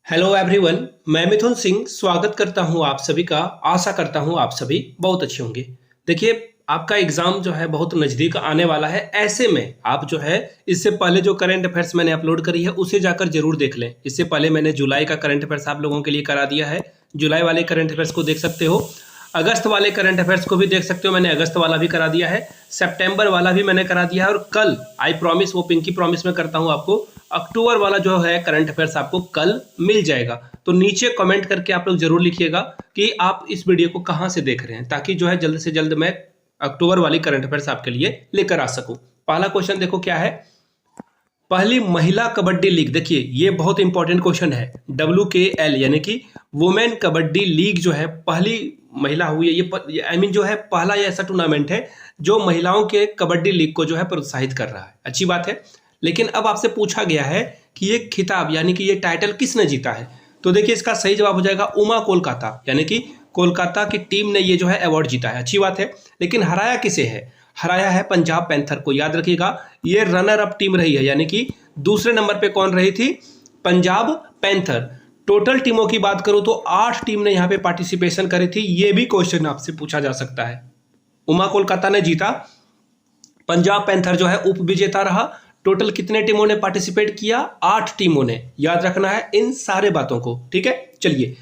Hello everyone. मैं मिथुन सिंह स्वागत करता हूं आप सभी का। आशा करता हूं आप सभी बहुत अच्छे होंगे। देखिए, आपका एग्जाम जो है बहुत नज़दीक आने वाला है। ऐसे में आप जो है इससे पहले जो करंट अफेयर्स मैंने अपलोड करी है उसे जाकर जरूर देख लें। इससे पहले मैंने जुलाई का करंट अफेयर्स आप लोगों के लिए करा दिया है। जुलाई वाले करंट अफेयर्स को देख सकते हो। अगस्त वाले करंट अफेयर्स को भी देख सकते हो, मैंने अगस्त वाला भी करा दिया है। सितंबर वाला भी मैंने करा दिया है। और कल आई प्रॉमिस, वो पिंकी प्रॉमिस में करता हूं आपको, अक्टूबर वाला जो है करंट अफेयर्स आपको कल मिल जाएगा। तो नीचे कमेंट करके आप लोग जरूर लिखिएगा कि आप इस वीडियो को कहां से देख रहे हैं, ताकि जो है जल्द से जल्द मैं अक्टूबर वाली करंट अफेयर्स आपके लिए लेकर आ सकूं। पहला क्वेश्चन देखो क्या है। पहली महिला कबड्डी लीग, देखिए ये बहुत इंपॉर्टेंट क्वेश्चन है। WKL यानी कि वुमेन कबड्डी लीग जो है पहली महिला हुई है। ये आई मीन जो है पहला ये ऐसा टूर्नामेंट है जो महिलाओं के कबड्डी लीग को जो है प्रोत्साहित कर रहा है। अच्छी बात है। लेकिन अब आपसे पूछा गया है कि ये खिताब यानी कि ये टाइटल किसने जीता है। तो देखिए इसका सही जवाब हो जाएगा उमा कोलकाता, यानी कि कोलकाता की टीम ने ये जो है अवार्ड जीता है। अच्छी बात है। लेकिन हराया किसे है? हराया है पंजाब पैंथर को। याद रखिएगा ये रनर अप टीम रही है, यानी कि दूसरे नंबर पे कौन रही थी? पंजाब पैंथर। टोटल टीमों की बात करूं तो 8 टीम ने यहां पे पार्टिसिपेशन करी थी। ये भी क्वेश्चन आपसे पूछा जा सकता है। उमा कोलकाता ने जीता, पंजाब पैंथर जो है उप विजेता रहा। टोटल कितने टीमों ने पार्टिसिपेट किया? 8 टीमों ने। याद रखना है इन सारे बातों को, ठीक है। चलिए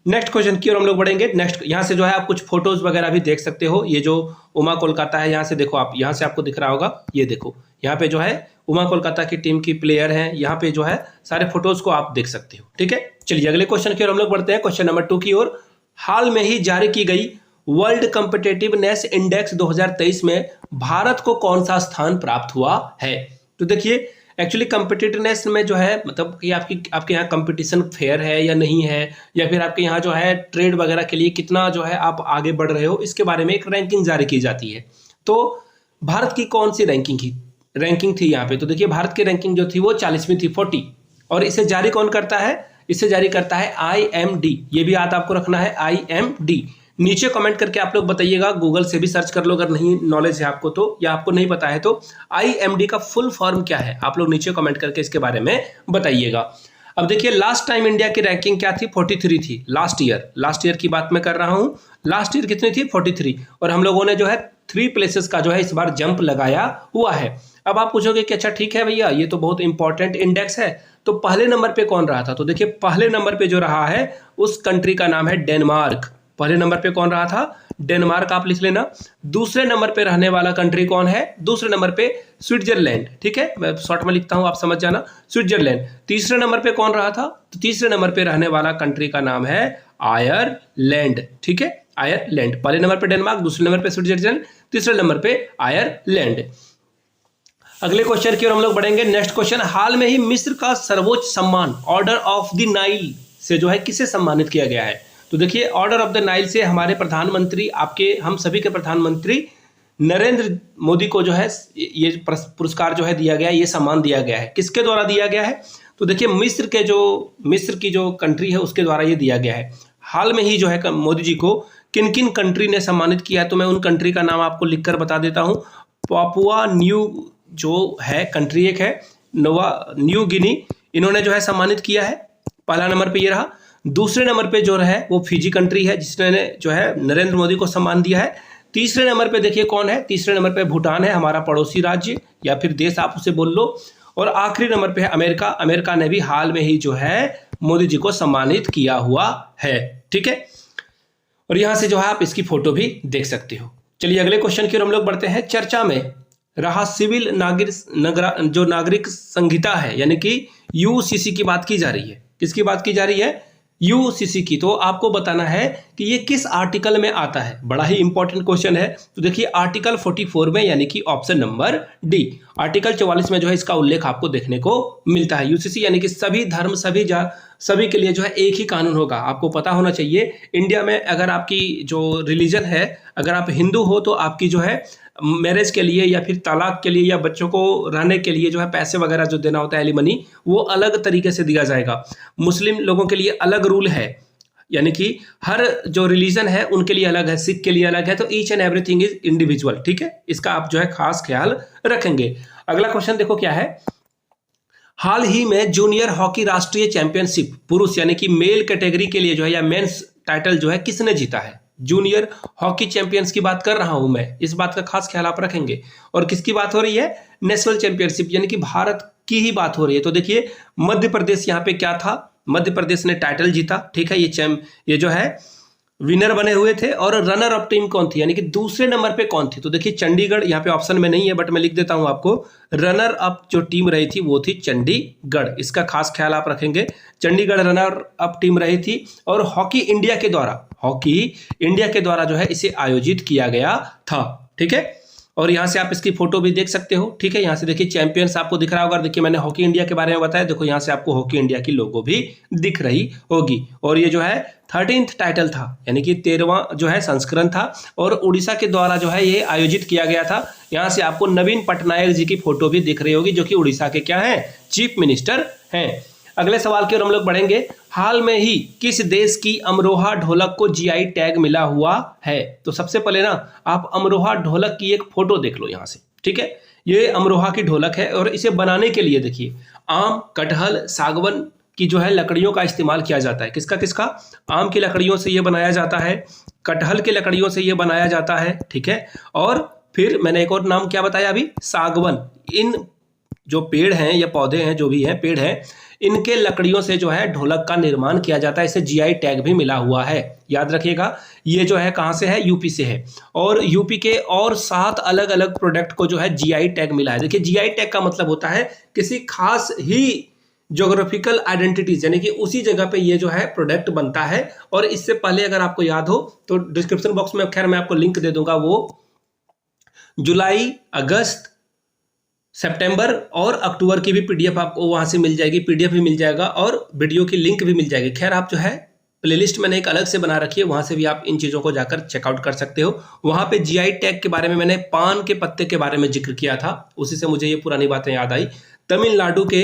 नेक्स्ट क्वेश्चन की ओर हम लोग बढ़ेंगे। नेक्स्ट यहां से जो है आप कुछ फोटोज वगैरह भी देख सकते हो। ये जो उमा कोलकाता है, यहां से देखो आप, यहां से आपको दिख रहा होगा, ये देखो यहाँ पे जो है उमा कोलकाता की टीम की प्लेयर हैं। यहाँ पे जो है सारे फोटोज को आप देख सकते हो, ठीक है। चलिए अगले क्वेश्चन की ओर हम लोग बढ़ते हैं, क्वेश्चन नंबर 2 की ओर। हाल में ही जारी की गई वर्ल्ड कॉम्पिटिटिवनेस इंडेक्स 2023 में भारत को कौन सा स्थान प्राप्त हुआ है? तो देखिए एक्चुअली कॉम्पिटिटिवनेस में जो है मतलब कि आपके यहाँ कंपटीशन फेयर है या नहीं है, या फिर आपके यहाँ जो है ट्रेड वगैरह के लिए कितना जो है आप आगे बढ़ रहे हो, इसके बारे में एक रैंकिंग जारी की जाती है। तो भारत की कौन सी रैंकिंग थी यहाँ पे? तो देखिए भारत की रैंकिंग जो थी वो 40वीं थी, 40। और इसे जारी कौन करता है? इसे जारी करता है IMD। ये भी याद आपको रखना है, IMD। नीचे कमेंट करके आप लोग बताइएगा, गूगल से भी सर्च कर लो अगर नहीं नॉलेज है आपको तो, या आपको नहीं पता है तो। IMD का फुल फॉर्म क्या है आप लोग नीचे कमेंट करके इसके बारे में बताइएगा। अब देखिए लास्ट टाइम इंडिया की रैंकिंग क्या थी? 43 थी। लास्ट ईयर की बात मैं कर रहा हूं। लास्ट ईयर कितनी थी? 43। और हम लोगों ने जो है 3 प्लेसेस का जो है इस बार जंप लगाया हुआ है। अब आप पूछोगे कि अच्छा ठीक है भैया, ये तो बहुत इंपॉर्टेंट इंडेक्स है, तो पहले नंबर पे कौन रहा था? तो देखिए पहले नंबर पे जो रहा है उस कंट्री का नाम है डेनमार्क। पहले नंबर पे कौन रहा था? डेनमार्क, आप लिख लेना। दूसरे नंबर पे रहने वाला कंट्री कौन है? दूसरे नंबर पे स्विट्जरलैंड, ठीक है, मैं शॉर्ट में लिखता हूं आप समझ जाना, स्विट्जरलैंड। तीसरे नंबर पे कौन रहा था? तो तीसरे नंबर पे रहने वाला कंट्री का नाम है आयरलैंड, ठीक है, आयरलैंड। पहले नंबर पे डेनमार्क, दूसरे नंबर पे स्विट्जरलैंड, तीसरे नंबर पे आयरलैंड। अगले क्वेश्चन की ओर हम लोग बढ़ेंगे। नेक्स्ट क्वेश्चन, हाल में ही मिस्र का सर्वोच्च सम्मान ऑर्डर ऑफ द नाइल से जो है किसे सम्मानित किया गया है? तो देखिए ऑर्डर ऑफ द नाइल से हमारे प्रधानमंत्री, आपके हम सभी के प्रधानमंत्री नरेंद्र मोदी को जो है ये पुरस्कार जो है दिया गया है, ये सम्मान दिया गया है। किसके द्वारा दिया गया है? तो देखिए मिस्र की जो कंट्री है उसके द्वारा ये दिया गया है। हाल में ही जो है मोदी जी को किन किन कंट्री ने सम्मानित किया है, तो मैं उन कंट्री का नाम आपको लिखकर बता देता हूँ। पापुआ न्यू जो है कंट्री एक है, न्यू गिनी, इन्होंने जो है सम्मानित किया है। पहला नंबर पे ये रहा। दूसरे नंबर पे जो है वो फिजी कंट्री है, जिसने जो है नरेंद्र मोदी को सम्मान दिया है। तीसरे नंबर पे देखिए कौन है? तीसरे नंबर पे भूटान है, हमारा पड़ोसी राज्य या फिर देश आप उसे बोल लो। और आखिरी नंबर पे है अमेरिका। अमेरिका ने भी हाल में ही जो है मोदी जी को सम्मानित किया हुआ है, ठीक है। और यहां से जो है आप इसकी फोटो भी देख सकते हो। चलिए अगले क्वेश्चन की ओर हम लोग बढ़ते हैं। चर्चा में रहा सिविल नागरिक संहिता है, यानी कि UCC की बात की जा रही है। किसकी बात की जा रही है? UCC की। तो आपको बताना है कि ये किस आर्टिकल में आता है। बड़ा ही इंपॉर्टेंट क्वेश्चन है। तो देखिए आर्टिकल 44 में, यानी कि ऑप्शन नंबर डी, आर्टिकल 44 में जो है इसका उल्लेख आपको देखने को मिलता है। UCC यानी कि सभी धर्म सभी के लिए जो है एक ही कानून होगा। आपको पता होना चाहिए इंडिया में अगर आपकी जो रिलीजन है, अगर आप हिंदू हो तो आपकी जो है मैरिज के लिए या फिर तलाक के लिए या बच्चों को रहने के लिए जो है पैसे वगैरह जो देना होता है एलिमनी, वो अलग तरीके से दिया जाएगा। मुस्लिम लोगों के लिए अलग रूल है, यानी कि हर जो रिलीजन है उनके लिए अलग है, सिख के लिए अलग है। तो each and everything is individual, ठीक है, इसका आप जो है खास ख्याल रखेंगे। अगला क्वेश्चन देखो क्या है। हाल ही में जूनियर हॉकी राष्ट्रीय चैंपियनशिप पुरुष यानी कि मेल कैटेगरी के लिए जो है या मेंस टाइटल जो है किसने जीता है? जूनियर हॉकी चैंपियंस की बात कर रहा हूं मैं, इस बात का खास ख्याल आप रखेंगे। और किसकी बात हो रही है? नेशनल चैंपियनशिप यानी कि भारत की ही बात हो रही है। तो देखिए मध्य प्रदेश यहाँ पे क्या था, मध्य प्रदेश ने टाइटल जीता, ठीक है। ये जो है विनर बने हुए थे। और रनर अप टीम कौन थी, यानी कि दूसरे नंबर पे कौन थी? तो देखिए चंडीगढ़, यहाँ पे ऑप्शन में नहीं है बट मैं लिख देता हूं आपको। रनर अप जो टीम रही थी वो थी चंडीगढ़, इसका खास ख्याल आप रखेंगे। चंडीगढ़ रनर अप टीम रही थी। और हॉकी इंडिया के द्वारा जो है इसे आयोजित किया गया था, ठीक है। और यहाँ से आप इसकी फोटो भी देख सकते हो, ठीक है। यहाँ से देखिए चैंपियंस आपको दिख रहा होगा। देखिए मैंने हॉकी इंडिया के बारे में बताया, देखो यहाँ से आपको हॉकी इंडिया की लोगो भी दिख रही होगी। और ये जो है 13th टाइटल था, यानी कि 13वां जो है संस्करण था। और उड़ीसा के द्वारा जो है ये आयोजित किया गया था। यहाँ से आपको नवीन पटनायक जी की फोटो भी दिख रही होगी, जो कि उड़ीसा के क्या है? चीफ मिनिस्टर हैं। अगले सवाल की ओर हम लोग बढ़ेंगे। हाल में ही किस देश की अमरोहा ढोलक को जीआई टैग मिला हुआ है? तो सबसे पहले ना आप अमरोहा ढोलक की एक फोटो देख लो यहाँ से, ठीक है। ये अमरोहा की ढोलक है और इसे बनाने के लिए देखिए आम, कटहल, सागवन की जो है लकड़ियों का इस्तेमाल किया जाता है। किसका? आम की लकड़ियों से ये बनाया जाता है, कटहल की लकड़ियों से ये बनाया जाता है, ठीक है। और फिर मैंने एक और नाम क्या बताया अभी? सागवन। इन जो पेड़ हैं या पौधे हैं, जो भी हैं पेड़ हैं, इनके लकड़ियों से जो है ढोलक का निर्माण किया जाता है। इसे जीआई टैग भी मिला हुआ है, याद रखिएगा। ये जो है कहाँ से है? यूपी से है। और यूपी के और 7 अलग अलग प्रोडक्ट को जो है जीआई टैग मिला है। देखिए जीआई टैग का मतलब होता है किसी खास ही ज्योग्राफिकल आइडेंटिटीज, यानी कि उसी जगह पे ये जो है प्रोडक्ट बनता है। और इससे पहले अगर आपको याद हो तो डिस्क्रिप्शन बॉक्स में खैर मैं आपको लिंक दे दूंगा, वो जुलाई, अगस्त, सितंबर और अक्टूबर की भी पीडीएफ आपको वहां से मिल जाएगी। पीडीएफ भी मिल जाएगा और वीडियो की लिंक भी मिल जाएगी। खैर आप जो है प्लेलिस्ट मैंने एक अलग से बना रखी है, वहां से भी आप इन चीज़ों को जाकर चेकआउट कर सकते हो। वहां पे जीआई टैग के बारे में मैंने पान के पत्ते के बारे में जिक्र किया था, उसी से मुझे ये पुरानी बातें याद आई। तमिलनाडु के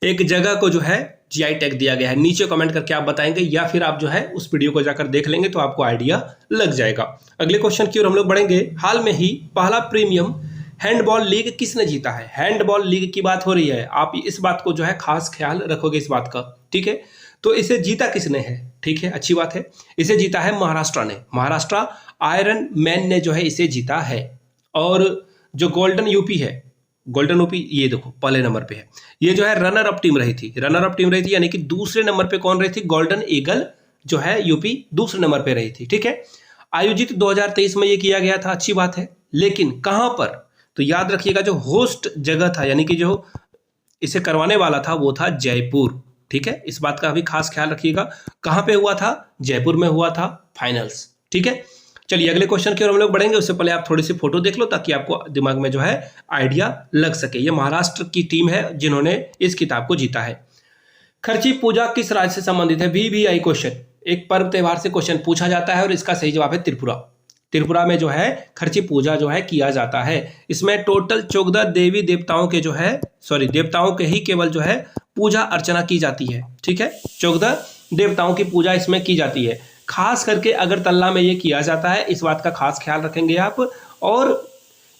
एक जगह को जो है जीआई टैग दिया गया है। नीचे कमेंट करके आप बताएंगे या फिर आप जो है उस वीडियो को जाकर देख लेंगे तो आपको आइडिया लग जाएगा। अगले क्वेश्चन की ओर हम लोग बढ़ेंगे। हाल में ही पहला प्रीमियम हैंडबॉल लीग किसने जीता है? हैंडबॉल लीग की बात हो रही है, आप इस बात को जो है खास ख्याल रखोगे इस बात का, ठीक है। तो इसे जीता किसने है? ठीक है, अच्छी बात है। इसे जीता है महाराष्ट्र ने। महाराष्ट्र आयरन मैन ने जो है इसे जीता है। और जो गोल्डन यूपी है, गोल्डन यूपी ये देखो पहले नंबर पे है। ये जो है रनर अप टीम रही थी, यानी कि दूसरे नंबर पे कौन रही थी? गोल्डन ईगल जो है यूपी दूसरे नंबर पे रही थी, ठीक है। आयोजित 2023 में ये किया गया था, अच्छी बात है। लेकिन कहां पर? तो याद रखिएगा जो होस्ट जगह था, यानी कि जो इसे करवाने वाला था वो था जयपुर, ठीक है। इस बात का भी खास ख्याल रखिएगा। कहां पे हुआ था? जयपुर में हुआ था फाइनल्स, ठीक है। चलिए अगले क्वेश्चन की ओर हम लोग बढ़ेंगे, उससे पहले आप थोड़ी सी फोटो देख लो ताकि आपको दिमाग में जो है आइडिया लग सके। ये महाराष्ट्र की टीम है जिन्होंने इस किताब को जीता है। खर्ची पूजा किस राज्य से संबंधित है? VVI क्वेश्चन, एक पर्व त्योहार से क्वेश्चन पूछा जाता है और इसका सही जवाब है त्रिपुरा। त्रिपुरा में जो है खर्ची पूजा जो है किया जाता है। इसमें टोटल 14 देवी देवताओं के जो है देवताओं के ही केवल जो है पूजा अर्चना की जाती है, ठीक है। 14 देवताओं की पूजा इसमें की जाती है। खास करके अगरतला में ये किया जाता है, इस बात का खास ख्याल रखेंगे आप। और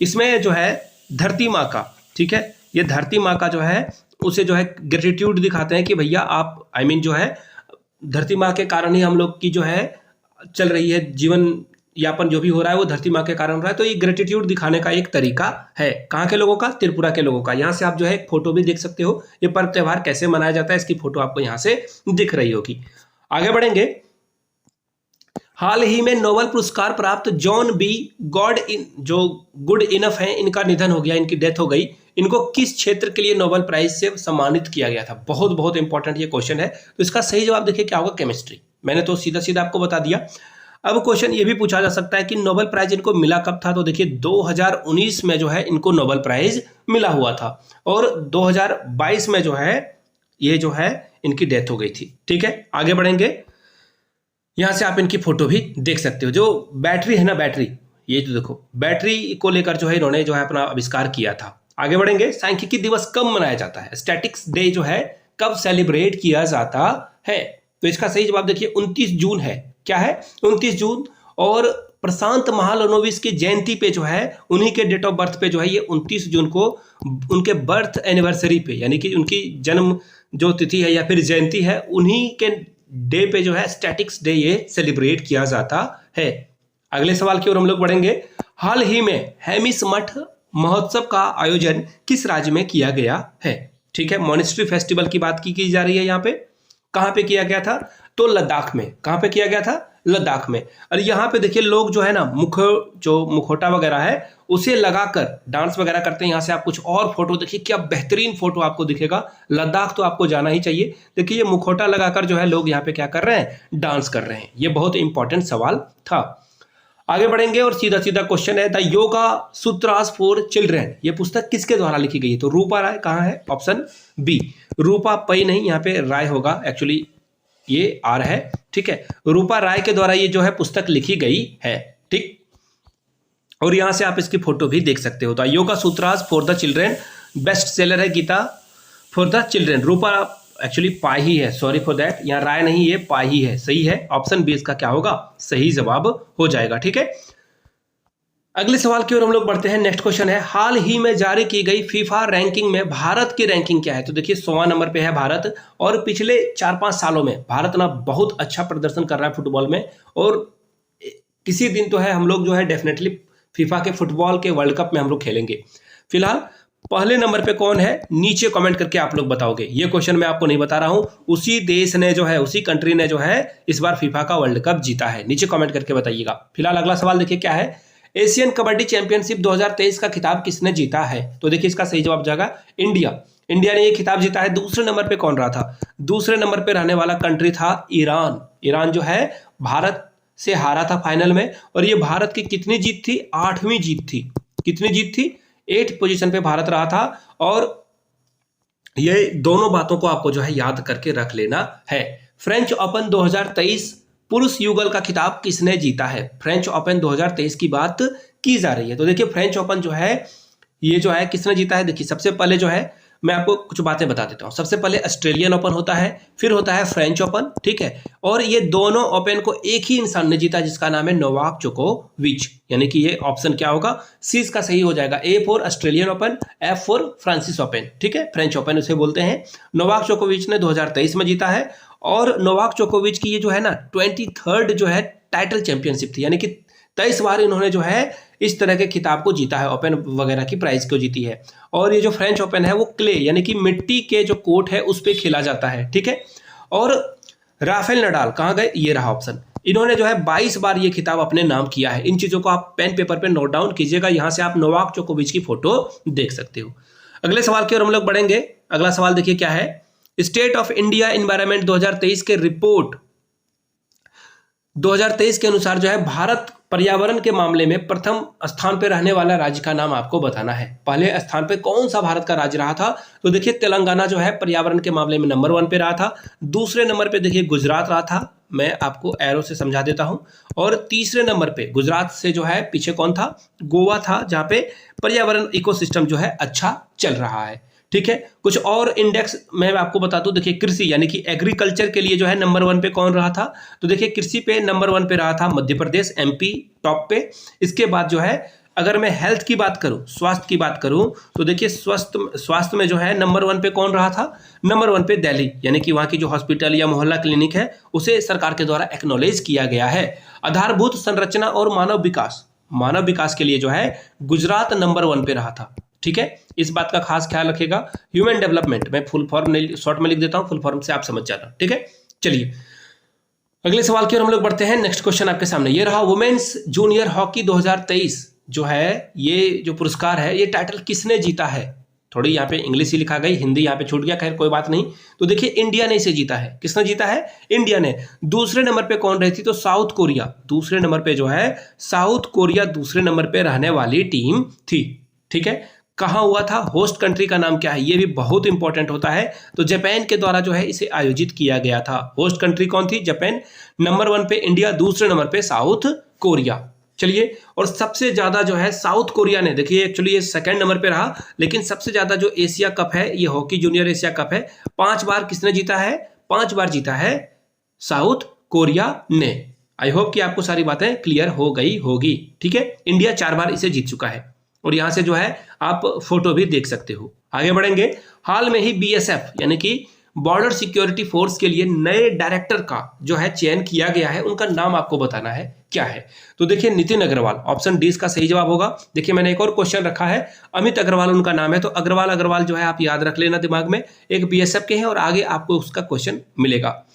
इसमें जो है धरती माँ का, ठीक है, ये धरती माँ का जो है उसे जो है ग्रेटिट्यूड दिखाते हैं कि भैया आप जो है धरती माँ के कारण ही हम लोग की जो है चल रही है, जीवन यापन जो भी हो रहा है वो धरती माँ के कारण हो रहा है। तो ये ग्रेटिट्यूड दिखाने का एक तरीका है। कहाँ के लोगों का? त्रिपुरा के लोगों का। यहाँ से आप जो है एक फोटो भी देख सकते हो, ये पर्व त्योहार कैसे मनाया जाता है, इसकी फोटो आपको यहाँ से दिख रही होगी। आगे बढ़ेंगे। हाल ही में नोबेल पुरस्कार प्राप्त जॉन बी जो गुड इनफ है, इनका निधन हो गया, इनकी डेथ हो गई। इनको किस क्षेत्र के लिए नोबेल प्राइज से सम्मानित किया गया था? बहुत बहुत इंपॉर्टेंट ये क्वेश्चन है। तो इसका सही जवाब देखिए क्या होगा? केमिस्ट्री। मैंने तो सीधा सीधा आपको बता दिया। अब क्वेश्चन ये भी पूछा जा सकता है कि नोबेल प्राइज इनको मिला कब था? तो देखिए 2019 में जो है इनको नोबेल प्राइज मिला हुआ था और 2022 में जो है ये जो है इनकी डेथ हो गई थी, ठीक है। आगे बढ़ेंगे। यहां से आप इनकी फोटो भी देख सकते हो। जो बैटरी है ना, बैटरी, ये जो देखो बैटरी को लेकर जो है इन्होंने जो है अपना आविष्कार किया था। आगे बढ़ेंगे। सांख्यिकी दिवस कब मनाया जाता है? स्टैटिक्स डे जो है कब सेलिब्रेट किया जाता है? तो इसका सही जवाब देखिए 29 जून है। क्या है? 29 जून। और प्रशांत महालनोबिस की जयंती पे जो है, उन्हीं के डेट ऑफ बर्थ पे जो है ये 29 जून को उनके बर्थ एनिवर्सरी पे, यानी कि उनकी जन्म जो तिथि है या फिर जयंती है, उन्हीं के डे पे जो है स्टैटिक्स डे ये सेलिब्रेट किया जाता है। अगले सवाल की ओर हम लोग बढ़ेंगे। हाल ही में हेमिस मठ महोत्सव का आयोजन किस राज्य में किया गया है? ठीक है, मॉनेस्ट्री फेस्टिवल की बात की जा रही है यहाँ पे। कहाँ पे किया गया था? तो लद्दाख में। कहाँ पे किया गया था? लद्दाख में। और यहाँ पे देखिए लोग जो है ना मुखौटा वगैरह है उसे लगाकर डांस वगैरह करते हैं। यहाँ से आप कुछ और फोटो देखिए, क्या बेहतरीन फोटो आपको दिखेगा। लद्दाख तो आपको जाना ही चाहिए। देखिए ये मुखौटा लगाकर जो है लोग यहाँ पे क्या कर रहे हैं? डांस कर रहे हैं। ये बहुत इंपॉर्टेंट सवाल था। आगे बढ़ेंगे और सीधा सीधा क्वेश्चन है, the yoga sutras for children, ये पुस्तक किसके द्वारा लिखी गई है? तो रूपा राय। कहाँ है? ऑप्शन बी, रूपा पई नहीं, यहाँ पे राय होगा, एक्चुअली ये आर है। ठीक है, रूपा राय के द्वारा ये जो है पुस्तक लिखी गई है। ठीक, और यहां से आप इसकी फोटो भी देख सकते हो। तो yoga sutras for the children best seller है Gita for the children. Rupa actually पाही है, सॉरी फॉर दैट, यहाँ राय नहीं, ये पाही है। सही है, ऑप्शन बी इसका क्या होगा? सही जवाब हो जाएगा। ठीक है, अगले सवाल की ओर हम लोग बढ़ते हैं। नेक्स्ट क्वेश्चन है, हाल ही में जारी की गई फीफा रैंकिंग में भारत की रैंकिंग क्या है? तो देखिए 100वां नंबर पे है भारत, और पिछले 4-5 सालों में भारत ना बहुत अच्छा प्रदर्शन कर रहा है फुटबॉल में, और किसी दिन तो है हम लोग जो है डेफिनेटली फीफा के फुटबॉल के वर्ल्ड कप में हम लोग खेलेंगे। फिलहाल पहले नंबर पे कौन है? नीचे कमेंट करके आप लोग बताओगे। ये क्वेश्चन मैं आपको नहीं बता रहा हूं, उसी देश ने जो है, उसी कंट्री ने जो है इस बार फीफा का वर्ल्ड कप जीता है। नीचे कमेंट करके बताइएगा। फिलहाल अगला सवाल देखिए क्या है, एशियन कबड्डी चैंपियनशिप 2023 का खिताब किसने जीता है? तो देखिए इसका सही जवाब जाएगा इंडिया। इंडिया ने ये खिताब जीता है। दूसरे नंबर पे कौन रहा था? दूसरे नंबर पे रहने वाला कंट्री था ईरान। ईरान जो है भारत से हारा था फाइनल में, और ये भारत की कितनी जीत थी? 8वीं जीत थी। कितनी जीत थी? 8 पोजीशन पे भारत रहा था। और ये दोनों बातों को आपको जो है याद करके रख लेना है। फ्रेंच ओपन 2023 पुरुष युगल का खिताब किसने जीता है? फ्रेंच ओपन 2023 की बात की जा रही है। तो देखिए फ्रेंच ओपन जो है ये जो है किसने जीता है? देखिए सबसे पहले जो है मैं आपको कुछ बातें बता देता हूं। सबसे पहले ऑस्ट्रेलियन ओपन होता है, फिर होता है फ्रेंच ओपन। ठीक है, और ये दोनों ओपन को एक ही इंसान ने जीता जिसका नाम है नोवाक जोकोविच। यानी कि ये ऑप्शन क्या होगा? सी इसका सही हो जाएगा। A for Australian open, F for Francis open. ठीक है, फ्रेंच ओपन उसे बोलते हैं। नोवाक जोकोविच ने 2023 में जीता है, और नोवाक जोकोविच की ये जो है ना 23rd जो है टाइटल चैंपियनशिप थी, यानी कि 23 बार इन्होंने जो है इस तरह के खिताब को जीता है, ओपन वगैरह की प्राइज को जीती है। और ये जो फ्रेंच ओपन है वो क्ले यानी कि मिट्टी के जो कोर्ट है उस पर खेला जाता है। ठीक है, और राफेल नडाल कहाँ गए? ये रहा ऑप्शन। इन्होंने जो है 22 बार ये खिताब अपने नाम किया है। इन चीजों को आप पेन पेपर पे नोट डाउन कीजिएगा। यहां से आप नोवाक जोकोविच की फोटो देख सकते हो। अगले सवाल की ओर हम लोग बढ़ेंगे। अगला सवाल देखिए क्या है, स्टेट ऑफ इंडिया एनवायरनमेंट 2023 के रिपोर्ट 2023 के अनुसार जो है भारत पर्यावरण के मामले में प्रथम स्थान पर रहने वाला राज्य का नाम आपको बताना है। पहले स्थान पे कौन सा भारत का राज्य रहा था? तो देखिए तेलंगाना जो है पर्यावरण के मामले में नंबर 1 पे रहा था। दूसरे नंबर पे देखिए गुजरात रहा था, मैं आपको एरो से समझा देता हूं। और तीसरे नंबर पे गुजरात से जो है पीछे कौन था? गोवा था, जहां पे पर्यावरण इकोसिस्टम जो है अच्छा चल रहा है। ठीक है, कुछ और इंडेक्स मैं आपको बता दूं। देखिए कृषि यानी कि एग्रीकल्चर के लिए जो है नंबर 1 पे कौन रहा था? तो देखिए कृषि पे नंबर 1 पे रहा था मध्य प्रदेश, एमपी टॉप पे। इसके बाद जो है अगर मैं हेल्थ की बात करूं, स्वास्थ्य की बात करूं, तो देखिए स्वास्थ्य में जो है नंबर 1 पे कौन रहा था? नंबर 1 पे दिल्ली, यानी कि वहां की जो हॉस्पिटल या मोहल्ला क्लिनिक है उसे सरकार के द्वारा एक्नॉलेज किया गया है। आधारभूत संरचना और मानव विकास के लिए जो है गुजरात नंबर 1 पे रहा था। ठीक है, इस बात का खास ख्याल रखिएगा। ह्यूमन डेवलपमेंट, मैं फुल फॉर्म शॉर्ट में लिख देता हूं, फुल फॉर्म से आप समझ जाना। ठीक है, चलिए अगले सवाल की ओर हम लोग बढ़ते हैं। नेक्स्ट क्वेश्चन आपके सामने ये रहा, वुमेन्स जूनियर हॉकी 2023 जो है ये जो पुरस्कार है ये टाइटल किसने जीता है? थोड़ी यहाँ पे इंग्लिश ही लिखा गई, हिंदी यहाँ पे छूट गया, खैर कोई बात नहीं। तो देखिए इंडिया ने इसे जीता है। किसने जीता है? इंडिया ने। दूसरे नंबर पे कौन रही थी? तो साउथ कोरिया। दूसरे नंबर पे जो है साउथ कोरिया दूसरे नंबर पे रहने वाली टीम थी। ठीक है, कहाँ हुआ था? होस्ट कंट्री का नाम क्या है? ये भी बहुत इंपॉर्टेंट होता है। तो जापान के द्वारा जो है इसे आयोजित किया गया था। होस्ट कंट्री कौन थी? जापान। नंबर 1 पे इंडिया, दूसरे नंबर पे साउथ कोरिया। चलिए, और सबसे ज्यादा जो है साउथ कोरिया ने, देखिए एक्चुअली ये सेकंड नंबर पे रहा, लेकिन सबसे ज्यादा जो एशिया कप है ये हॉकी जूनियर एशिया कप है, 5 बार किसने जीता है? 5 बार जीता है साउथ कोरिया ने। आई होप कि आपको सारी बातें क्लियर हो गई होगी। ठीक है, इंडिया 4 बार इसे जीत चुका है और यहां से जो है आप फोटो भी देख सकते हो। आगे बढ़ेंगे। हाल में ही बीएसएफ यानी कि बॉर्डर सिक्योरिटी फोर्स के लिए नए डायरेक्टर का जो है चयन किया गया है, उनका नाम आपको बताना है क्या है। तो देखिए नितिन अग्रवाल, ऑप्शन डी इसका सही जवाब होगा। देखिए मैंने एक और क्वेश्चन रखा है, अमित अग्रवाल उनका नाम है, तो अग्रवाल जो है आप याद रख लेना दिमाग में, एक बीएसएफ के हैं और आगे आपको उसका क्वेश्चन मिलेगा।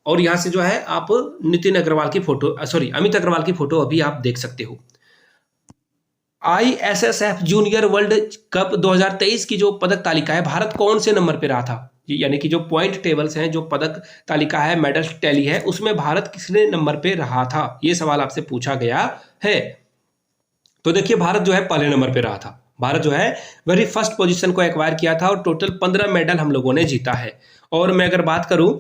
और यहां से जो है आप नितिन अग्रवाल की फोटो अमित अग्रवाल की फोटो अभी आप देख सकते हो। आईएसएसएफ जूनियर वर्ल्ड कप 2023 की जो पदक तालिका है, भारत कौन से नंबर पे रहा था, यानी कि जो पॉइंट टेबल्स हैं, जो पदक तालिका है, मेडल टैली है, उसमें भारत किसने नंबर पे रहा था, ये सवाल आपसे पूछा गया है। तो देखिए भारत जो है पहले नंबर पे रहा था, भारत जो है वेरी फर्स्ट पोजीशन को एक्वायर किया था और टोटल 15 मेडल हम लोगों ने जीता है। और मैं अगर बात करूं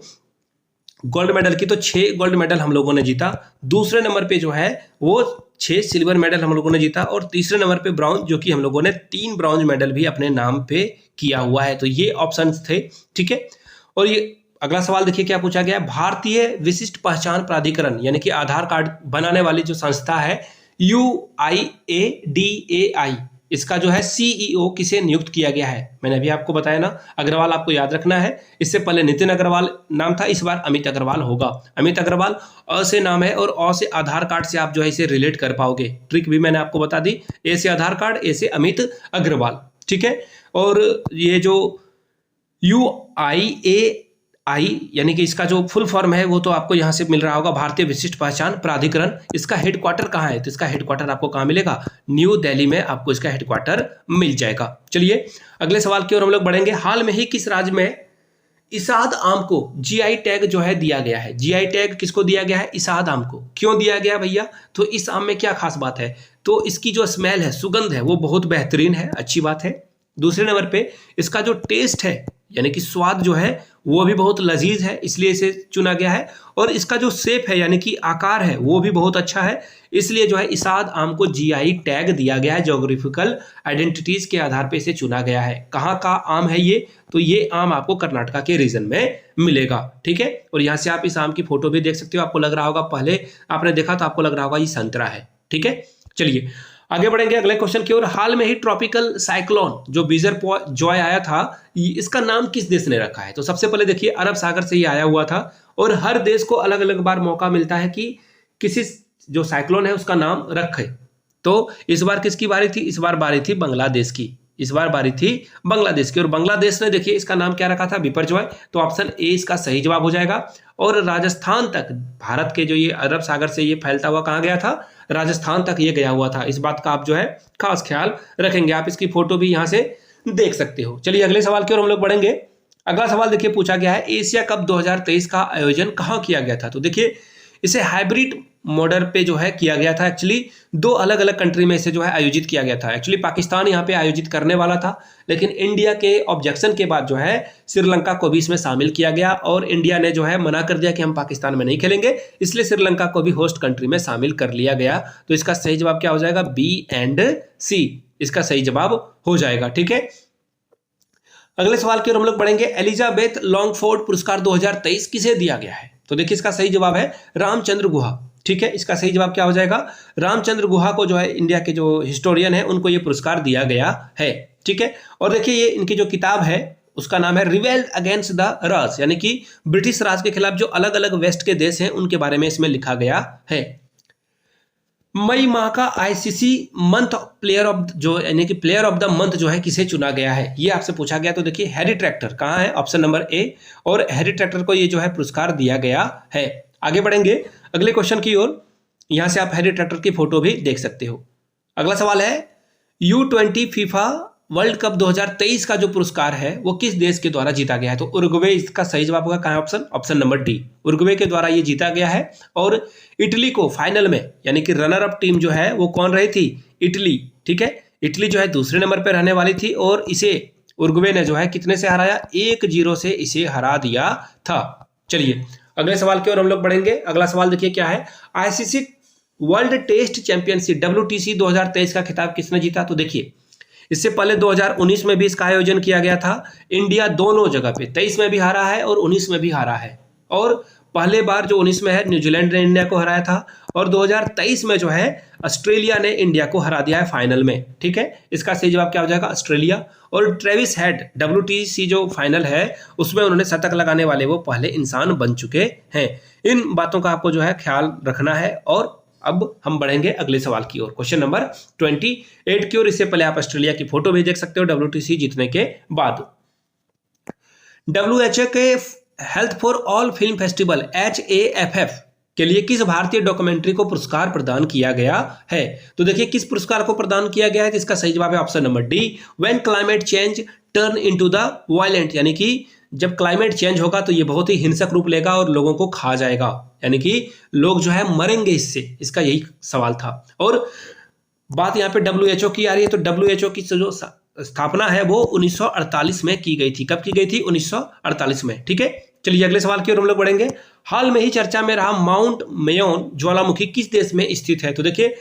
गोल्ड मेडल की, तो 6 गोल्ड मेडल हम लोगों ने जीता। दूसरे नंबर पे जो है वो 6 सिल्वर मेडल हम लोगों ने जीता और तीसरे नंबर पे ब्रॉन्ज, जो कि हम लोगों ने 3 ब्रॉन्ज मेडल भी अपने नाम पे किया हुआ है। तो ये ऑप्शंस थे। ठीक है, और ये अगला सवाल देखिए क्या पूछा गया। भारतीय विशिष्ट पहचान प्राधिकरण यानी कि आधार कार्ड बनाने वाली जो संस्था है UIADAI, इसका जो है सीईओ किसे नियुक्त किया गया है। मैंने अभी आपको बताया ना, अग्रवाल आपको याद रखना है। इससे पहले नितिन अग्रवाल नाम था, इस बार अमित अग्रवाल होगा। अमित अग्रवाल अ से नाम है और अ से आधार कार्ड से आप जो है इसे रिलेट कर पाओगे। ट्रिक भी मैंने आपको बता दी, ए से आधार कार्ड, ए से अमित अग्रवाल। ठीक है, और ये जो UIAI यानी कि इसका जो फुल फॉर्म है वो तो आपको यहां से मिल रहा होगा, भारतीय विशिष्ट पहचान प्राधिकरण। इसका हेडक्वार्टर कहाँ है, तो इसका हेडक्वार्टर आपको कहाँ मिलेगा, न्यू दिल्ली में आपको इसका हेडक्वार्टर मिल जाएगा। चलिए अगले सवाल की ओर हम लोग बढ़ेंगे। हाल में ही किस राज्य में इसाद आम को जीआई टैग जो है दिया गया है। जीआई टैग किसको दिया गया है, इसाद आम को। क्यों दिया गया भैया, तो इस आम में क्या खास बात है, तो इसकी जो स्मेल है, सुगंध है, वो बहुत बेहतरीन है, अच्छी बात है। दूसरे नंबर पे इसका जो टेस्ट है यानी कि स्वाद जो है वो भी बहुत लजीज है, इसलिए इसे चुना गया है। और इसका जो शेप है यानी कि आकार है वो भी बहुत अच्छा है, इसलिए जो है इसाद आम को जीआई टैग दिया गया है। ज्योग्राफिकल आइडेंटिटीज के आधार पे इसे चुना गया है। कहाँ का आम है ये, तो ये आम आपको कर्नाटका के रीजन में मिलेगा। ठीक है, और यहाँ से आप इस आम की फोटो भी देख सकते हो। आपको लग रहा होगा, पहले आपने देखा तो आपको लग रहा होगा ये संतरा है। ठीक है, चलिए आगे बढ़ेंगे अगले क्वेश्चन की ओर। हाल में ही ट्रॉपिकल साइक्लोन जो बीजर जॉय आया था, इसका नाम किस देश ने रखा है। तो सबसे पहले देखिए अरब सागर से ये आया हुआ था और हर देश को अलग अलग बार मौका मिलता है कि किसी जो साइक्लोन है उसका नाम रखे। तो इस बार किसकी बारी थी, इस बार बारी थी बांग्लादेश की, इस बार बारी थी बांग्लादेश की। और बांग्लादेश ने देखिए इसका नाम क्या रखा था, बिपरजॉय। तो ऑप्शन ए इसका सही जवाब हो जाएगा। और राजस्थान तक, भारत के जो ये अरब सागर से ये फैलता हुआ कहाँ गया था, राजस्थान तक ये गया हुआ था। इस बात का आप जो है खास ख्याल रखेंगे। आप इसकी फोटो भी यहाँ से देख सकते हो। चलिए अगले सवाल की ओर हम लोग बढ़ेंगे। अगला सवाल देखिए पूछा गया है, एशिया कप 2023 का आयोजन कहाँ किया गया था। तो देखिए इसे हाइब्रिड मॉडल पे जो है किया गया था। एक्चुअली 2 अलग अलग कंट्री में इसे जो है आयोजित किया गया था। एक्चुअली पाकिस्तान यहाँ पे आयोजित करने वाला था, लेकिन इंडिया के ऑब्जेक्शन के बाद जो है श्रीलंका को भी इसमें शामिल किया गया और इंडिया ने जो है मना कर दिया कि हम पाकिस्तान में नहीं खेलेंगे, इसलिए श्रीलंका को भी होस्ट कंट्री में शामिल कर लिया गया। तो इसका सही जवाब क्या हो जाएगा, बी एंड सी इसका सही जवाब हो जाएगा। ठीक है, अगले सवाल की ओर हम लोग बढ़ेंगे। एलिजाबेथ लॉन्गफोर्ड पुरस्कार 2023 किसे दिया गया है। तो देखिए इसका सही जवाब है रामचंद्र गुहा। ठीक है, इसका सही जवाब क्या हो जाएगा, रामचंद्र गुहा को जो है इंडिया के जो हिस्टोरियन है उनको ये पुरस्कार दिया गया है। ठीक है, और देखिए ये इनकी जो किताब है उसका नाम है रिवेल्ट अगेंस्ट द राज, यानी कि ब्रिटिश राज के खिलाफ जो अलग अलग वेस्ट के देश हैं उनके बारे में इसमें लिखा गया है। मई माह का आईसीसी मंथ प्लेयर ऑफ जो यानी कि प्लेयर ऑफ द मंथ जो है किसे चुना गया है, ये आपसे पूछा गया। तो देखिए हैरी ट्रैक्टर कहाँ है, ऑप्शन नंबर ए, और हैरी ट्रैक्टर को ये जो है पुरस्कार दिया गया है। आगे बढ़ेंगे अगले क्वेश्चन की ओर। यहां से आप हैरी ट्रैक्टर की फोटो भी देख सकते हो। अगला सवाल है, U20 फीफा वर्ल्ड कप 2023 का जो पुरस्कार है वो किस देश के द्वारा जीता गया है। तो उरुग्वे इसका सही जवाब होगा। कहाँ option, option number D, Uruguay के द्वारा ये जीता गया है। और इटली को फाइनल में यानी कि रनर अप टीम जो है वो कौन रही थी, इटली। ठीक है, इटली जो है दूसरे नंबर पर रहने वाली थी और इसे उरुग्वे ने जो है कितने से हराया, 1-0 से इसे हरा दिया था। चलिए अगले सवाल की ओर हम लोग बढ़ेंगे। अगला सवाल देखिए क्या है, ICC world test championship WTC 2023 का खिताब किसने जीता। तो देखिए इससे पहले 2019 में भी इसका आयोजन किया गया था। इंडिया दोनों जगह पे 23 में भी हारा है और 19 में भी हारा है। और पहले बार जो 19 में है न्यूजीलैंड ने इंडिया को हराया था, और 2023 में जो है ऑस्ट्रेलिया ने इंडिया को हरा दिया है फाइनल में। ठीक है, इसका सही जवाब क्या हो जाएगा? ऑस्ट्रेलिया। और ट्रेविस हेड WTC जो फाइनल है उसमें उन्होंने शतक लगाने वाले वो पहले इंसान बन चुके हैं। इन बातों का आपको जो है ख्याल रखना है। और अब हम बढ़ेंगे अगले सवाल की ओर, क्वेश्चन नंबर 28 की ओर। इससे पहले आप ऑस्ट्रेलिया की फोटो भी देख सकते हो WTC जीतने के बाद। WHO के health for all film festival HAFF के लिए किस भारतीय डॉक्यूमेंट्री को पुरस्कार प्रदान किया गया है? तो देखिए किस पुरस्कार को प्रदान किया गया है, इसका सही जवाब है option number D, when climate change turn into the violent, यानी कि जब क्लाइमेट चेंज होगा तो ये बहुत ही हिंसक रूप लेगा और लोगों को खा जाएगा, यानी कि लोग जो है मरेंगे इससे। इसका यही सवाल था। और बात यहाँ पे WHO की आ रही है, तो WHO की जो स्थापना है वो 1948 में की गई थी। कब की गई थी? 1948 में। ठीक है, चलिए अगले सवाल की ओर हम लोग बढ़ेंगे। हाल में ही चर्चा में रहा माउंट मेयोन ज्वालामुखी किस देश में स्थित है? तो देखिए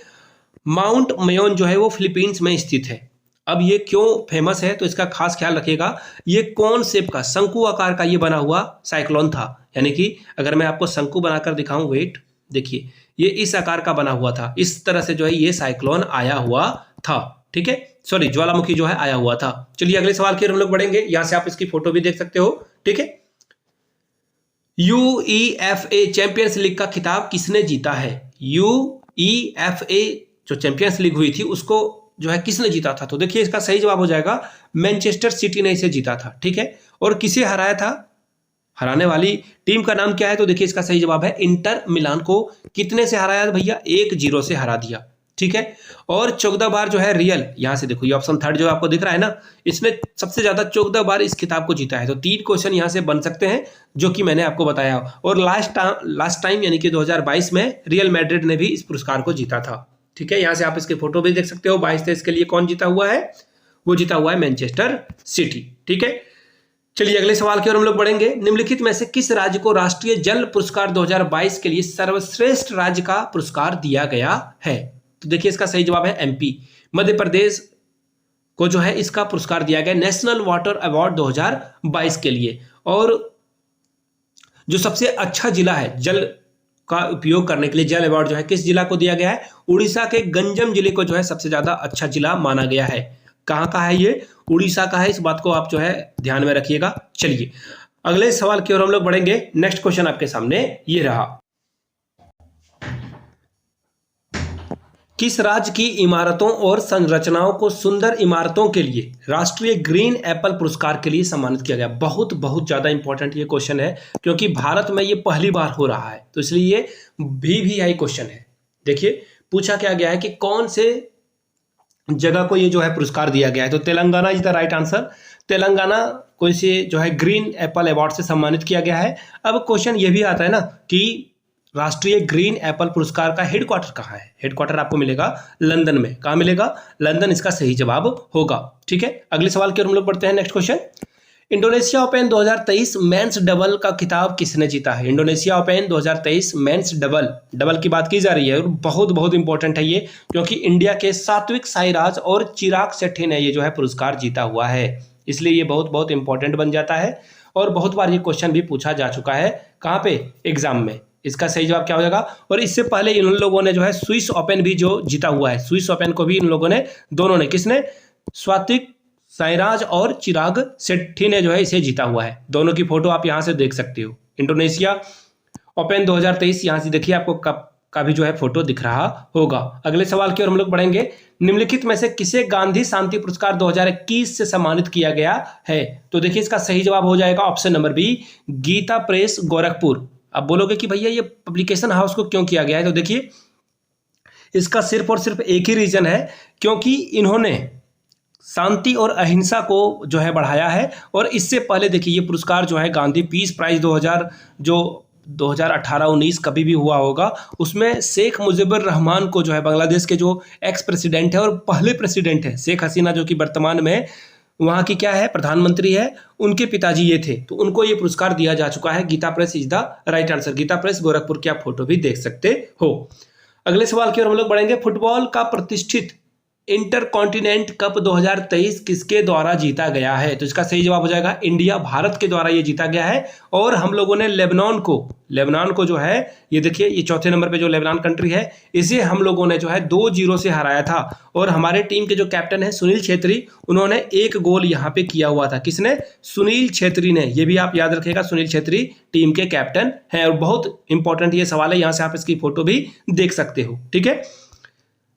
माउंट मेयोन जो है वो फिलीपींस में स्थित है। अब ये क्यों फेमस है, तो इसका खास ख्याल रखिएगा। ये कौन शेप का, शंकु आकार का ये बना हुआ साइक्लोन था, यानी कि अगर मैं आपको शंकु बनाकर दिखाऊं, वेट देखिए, ये इस आकार का बना हुआ था। इस तरह से जो है ये साइक्लोन आया हुआ था। ठीक है, सॉरी, ज्वालामुखी जो है आया हुआ था। चलिए अगले सवाल की ओर हम लोग बढ़ेंगे। यहां से आप इसकी फोटो भी देख सकते हो। ठीक है, UEFA चैंपियंस लीग का खिताब किसने जीता है? UEFA जो चैंपियंस लीग हुई थी उसको जो है किसने जीता था? तो देखिए इसका सही जवाब हो जाएगा मैनचेस्टर सिटी ने इसे जीता था। ठीक है, और किसे हराया था? हराने वाली टीम का नाम क्या है? तो देखिए इसका सही जवाब है इंटर मिलान को। कितने से हराया भैया? 1-0 से हरा दिया। ठीक है, और 14 बार जो है रियल, यहां से देखो ये ऑप्शन थर्ड जो आपको दिख रहा है ना, इसने सबसे ज्यादा 14 बार इस खिताब को जीता है। तो 3 क्वेश्चन यहां से बन सकते हैं जो कि मैंने आपको बताया। और लास्ट टाइम यानी कि 2022 में रियल मैड्रिड ने भी इस पुरस्कार को जीता था। ठीक है, यहां से आप इसके फोटो भी देख सकते हो। 22-23 के लिए कौन जीता हुआ है? वो जीता हुआ है मैनचेस्टर सिटी। ठीक है, चलिए अगले सवाल की ओर हम लोग बढ़ेंगे। निम्नलिखित में से किस राज्य को राष्ट्रीय जल पुरस्कार 2022 के लिए सर्वश्रेष्ठ राज्य का पुरस्कार दिया गया है? तो देखिए इसका सही जवाब है MP। मध्य प्रदेश को जो है इसका पुरस्कार दिया गया नेशनल वाटर अवार्ड 2022 के लिए। और जो सबसे अच्छा जिला है जल का उपयोग करने के लिए, जल अवार्ड जो है किस जिला को दिया गया है? उड़ीसा के गंजम जिले को जो है सबसे ज्यादा अच्छा जिला माना गया है। कहाँ का है ये? उड़ीसा का है। इस बात को आप जो है ध्यान में रखिएगा। चलिए अगले सवाल की ओर हम लोग बढ़ेंगे। नेक्स्ट क्वेश्चन आपके सामने ये रहा। किस राज्य की इमारतों और संरचनाओं को सुंदर इमारतों के लिए राष्ट्रीय ग्रीन एप्पल पुरस्कार के लिए सम्मानित किया गया? बहुत ज्यादा इंपॉर्टेंट ये क्वेश्चन है, क्योंकि भारत में ये पहली बार हो रहा है, तो इसलिए ये VVI क्वेश्चन है। देखिए पूछा क्या गया है कि कौन से जगह को ये जो है पुरस्कार दिया गया है? तो Telangana is the right answer. Telangana को इसे जो है ग्रीन एप्पल अवार्ड से सम्मानित किया गया है। अब क्वेश्चन ये भी आता है ना कि राष्ट्रीय ग्रीन एप्पल पुरस्कार का हेडक्वार्टर कहाँ है? हेडक्वार्टर आपको मिलेगा लंदन में। कहाँ मिलेगा? लंदन इसका सही जवाब होगा। ठीक है, अगले सवाल की ओर हम लोग बढ़ते हैं। Next question, Indonesia open 2023 men's double का खिताब किसने जीता है? इंडोनेशिया ओपन 2023 मेंस डबल की बात की जा रही है, और बहुत इंपॉर्टेंट है ये, क्योंकि इंडिया के सात्विक साईराज और चिराग शेट्टी ने ये जो है पुरस्कार जीता हुआ है, इसलिए ये बहुत इंपॉर्टेंट बन जाता है। और बहुत बार ये क्वेश्चन भी पूछा जा चुका है। कहाँ पे? एग्जाम में। इसका सही जवाब क्या हो जाएगा? और इससे पहले इन लोगों ने जो है स्विस ओपन भी जो जीता हुआ है, स्विस ओपन को भी इन लोगों ने, दोनों ने, किसने? सात्विक साईराज और चिराग शेट्टी ने जो है इसे जीता हुआ है। दोनों की फोटो आप यहां से देख सकते हो। इंडोनेशिया ओपन 2023 यहां से देखिए आपको कप का भी जो है फोटो दिख रहा होगा। अगले सवाल की ओर हम लोग बढ़ेंगे। निम्नलिखित में से किसे गांधी शांति पुरस्कार 2021 से सम्मानित किया गया है? तो देखिए इसका सही जवाब हो जाएगा option number B, Gita Press Gorakhpur. अब बोलोगे कि भैया ये पब्लिकेशन हाउस को क्यों किया गया है? तो देखिए इसका सिर्फ और सिर्फ एक ही रीजन है, क्योंकि इन्होंने शांति और अहिंसा को जो है बढ़ाया है। और इससे पहले देखिए ये पुरस्कार जो है गांधी पीस प्राइज 2018-19 कभी भी हुआ होगा, उसमें शेख मुजीबुर रहमान को जो है बांग्लादेश के जो एक्स प्रेसिडेंट है और पहले प्रेसिडेंट है, शेख हसीना जो कि वर्तमान में वहाँ की क्या है, प्रधानमंत्री है, उनके पिताजी ये थे, तो उनको ये पुरस्कार दिया जा चुका है। Gita Press is the right answer. Gita Press Gorakhpur की आप फोटो भी देख सकते हो। अगले सवाल की ओर हम लोग बढ़ेंगे। फुटबॉल का प्रतिष्ठित इंटरकॉन्टिनेंट कप 2023 किसके द्वारा जीता गया है? तो इसका सही जवाब हो जाएगा इंडिया, भारत के द्वारा ये जीता गया है। और हम लोगों ने लेबनान को जो है, ये देखिए ये चौथे नंबर पे जो लेबनान कंट्री है, इसे हम लोगों ने जो है 2-0 से हराया था। और हमारे टीम के जो कैप्टन है सुनील छेत्री, उन्होंने 1 गोल यहाँ पे किया हुआ था। किसने? सुनील छेत्री ने। ये भी आप याद रखिएगा, सुनील छेत्री टीम के कैप्टन हैं। और बहुत इंपॉर्टेंट ये सवाल है, यहाँ से आप इसकी फोटो भी देख सकते हो। ठीक है,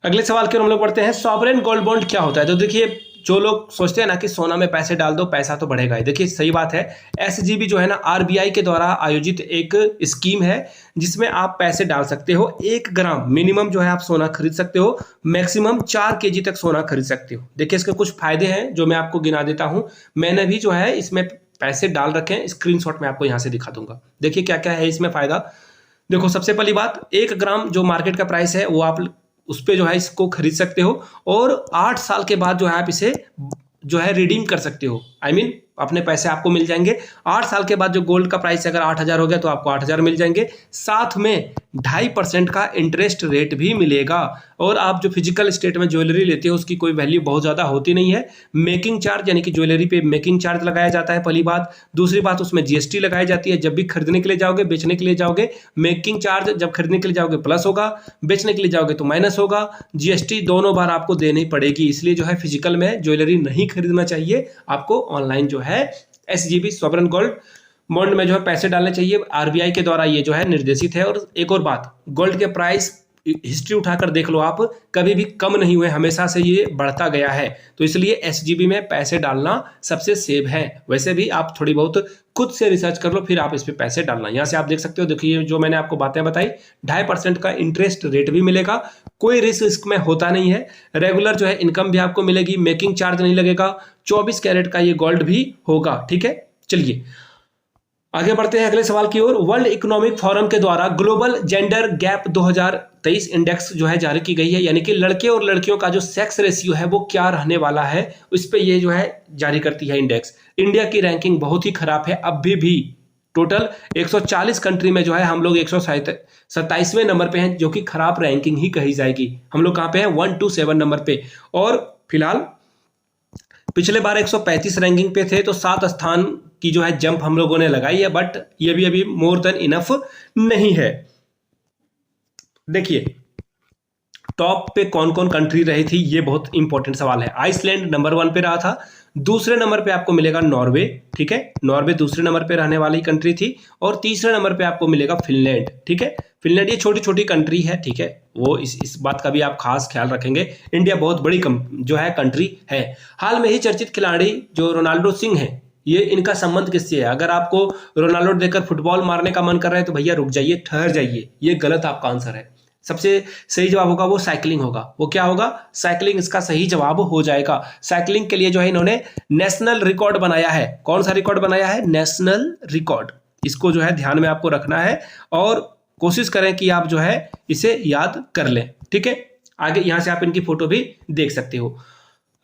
अगले सवाल की ओर हम लोग बढ़ते हैं। सॉवरेन गोल्ड बॉन्ड क्या होता है? तो देखिए, जो लोग सोचते हैं ना कि सोना में पैसे डाल दो पैसा तो बढ़ेगा ही, देखिए सही बात है। एसजीबी जो है ना, आरबीआई के द्वारा आयोजित एक स्कीम है जिसमें आप पैसे डाल सकते हो। 1 ग्राम मिनिमम जो है आप सोना खरीद सकते हो, मैक्सिमम 4 केजी तक सोना खरीद सकते हो। देखिए इसके कुछ फायदे हैं जो मैं आपको गिना देता हूं। मैंने भी जो है इसमें पैसे डाल रखे हैं, स्क्रीनशॉट में आपको यहां से दिखा दूंगा। देखिए क्या क्या है इसमें फायदा। देखो, सबसे पहली बात, 1 ग्राम जो मार्केट का प्राइस है वो आप उस पे जो है इसको खरीद सकते हो। और 8 साल के बाद जो है आप इसे जो है रिडीम कर सकते हो। I mean, अपने पैसे आपको मिल जाएंगे। 8 साल के बाद जो गोल्ड का प्राइस अगर 8,000 हो गया तो आपको 8,000 मिल जाएंगे। साथ में 2.5% का इंटरेस्ट रेट भी मिलेगा। और आप जो फिजिकल स्टेट में ज्वेलरी लेते हो उसकी कोई वैल्यू बहुत ज़्यादा होती नहीं है। मेकिंग चार्ज यानी कि ज्वेलरी पे मेकिंग चार्ज लगाया जाता है, पहली बात। दूसरी बात, उसमें जीएसटी लगाई जाती है। जब भी खरीदने के लिए जाओगे, बेचने के लिए जाओगे, मेकिंग चार्ज जब खरीदने के लिए जाओगे प्लस होगा, बेचने के लिए जाओगे तो माइनस होगा। जीएसटी दोनों बार आपको देनी पड़ेगी। इसलिए जो है फिजिकल में ज्वेलरी नहीं खरीदना चाहिए, आपको ऑनलाइन जो है एसजीबी सॉवरेन गोल्ड बॉन्ड में जो है पैसे डालने चाहिए। आरबीआई के द्वारा ये जो है निर्देशित है। और एक और बात, गोल्ड के प्राइस हिस्ट्री उठाकर देख लो आप, कभी भी कम नहीं हुए, हमेशा से ये बढ़ता गया है। तो इसलिए एसजीबी में पैसे डालना सबसे सेफ है। वैसे भी आप थोड़ी बहुत खुद से रिसर्च कर लो, फिर आप इस पे पैसे डालना। यहाँ से आप देख सकते हो, देखिए जो मैंने आपको बातें बताई, 2.5% का इंटरेस्ट रेट भी मिलेगा, कोई रिस्क इसमें होता नहीं है। रेगुलर जो है इनकम भी आपको मिलेगी, मेकिंग चार्ज नहीं लगेगा, 24 कैरेट का ये गोल्ड भी होगा। ठीक है, चलिए आगे बढ़ते हैं अगले सवाल की ओर। वर्ल्ड इकोनॉमिक फोरम के द्वारा ग्लोबल जेंडर गैप 2023 इंडेक्स जो है जारी की गई है, यानी कि लड़के और लड़कियों का जो सेक्स रेशियो है वो क्या रहने वाला है, उस पे ये जो है जारी करती है इंडेक्स। इंडिया की रैंकिंग बहुत ही खराब है अभी भी। टोटल 140 कंट्री में जो है हम लोग 127वें नंबर पे हैं, जो कि खराब रैंकिंग ही कही जाएगी। हम लोग कहाँ पे हैं? 127 नंबर पे। और फिलहाल पिछले बार 135 रैंकिंग पे थे, तो 7 स्थान की जो है जंप हम लोगों ने लगाई है, बट ये भी अभी मोर देन इनफ नहीं है। देखिए टॉप पे कौन कौन कंट्री रही थी, ये बहुत इंपॉर्टेंट सवाल है। आइसलैंड नंबर 1 पे रहा था। दूसरे नंबर पे आपको मिलेगा नॉर्वे। ठीक है, नॉर्वे दूसरे नंबर पे रहने वाली कंट्री थी। और तीसरे नंबर पे आपको मिलेगा फिनलैंड। ठीक है, फिनलैंड ये छोटी छोटी कंट्री है। ठीक है, वो इस बात का भी आप खास ख्याल रखेंगे। इंडिया बहुत बड़ी जो है कंट्री है। हाल में ही चर्चित खिलाड़ी जो रोनाल्डो सिंह है, ये इनका संबंध किससे है? अगर आपको रोनाल्डो देखकर फुटबॉल मारने का मन कर रहा है तो भैया रुक जाइए, ठहर जाइए, ये गलत आपका आंसर है। सबसे सही जवाब होगा वो साइकिलिंग होगा। वो क्या होगा? साइकिलिंग इसका सही जवाब हो जाएगा। साइकिलिंग के लिए जो है इन्होंने नेशनल रिकॉर्ड बनाया है। कौन सा रिकॉर्ड बनाया है? National record. इसको जो है ध्यान में आपको रखना है और कोशिश करें कि आप जो है इसे याद कर लें। ठीक है, आगे यहां से आप इनकी फोटो भी देख सकते हो।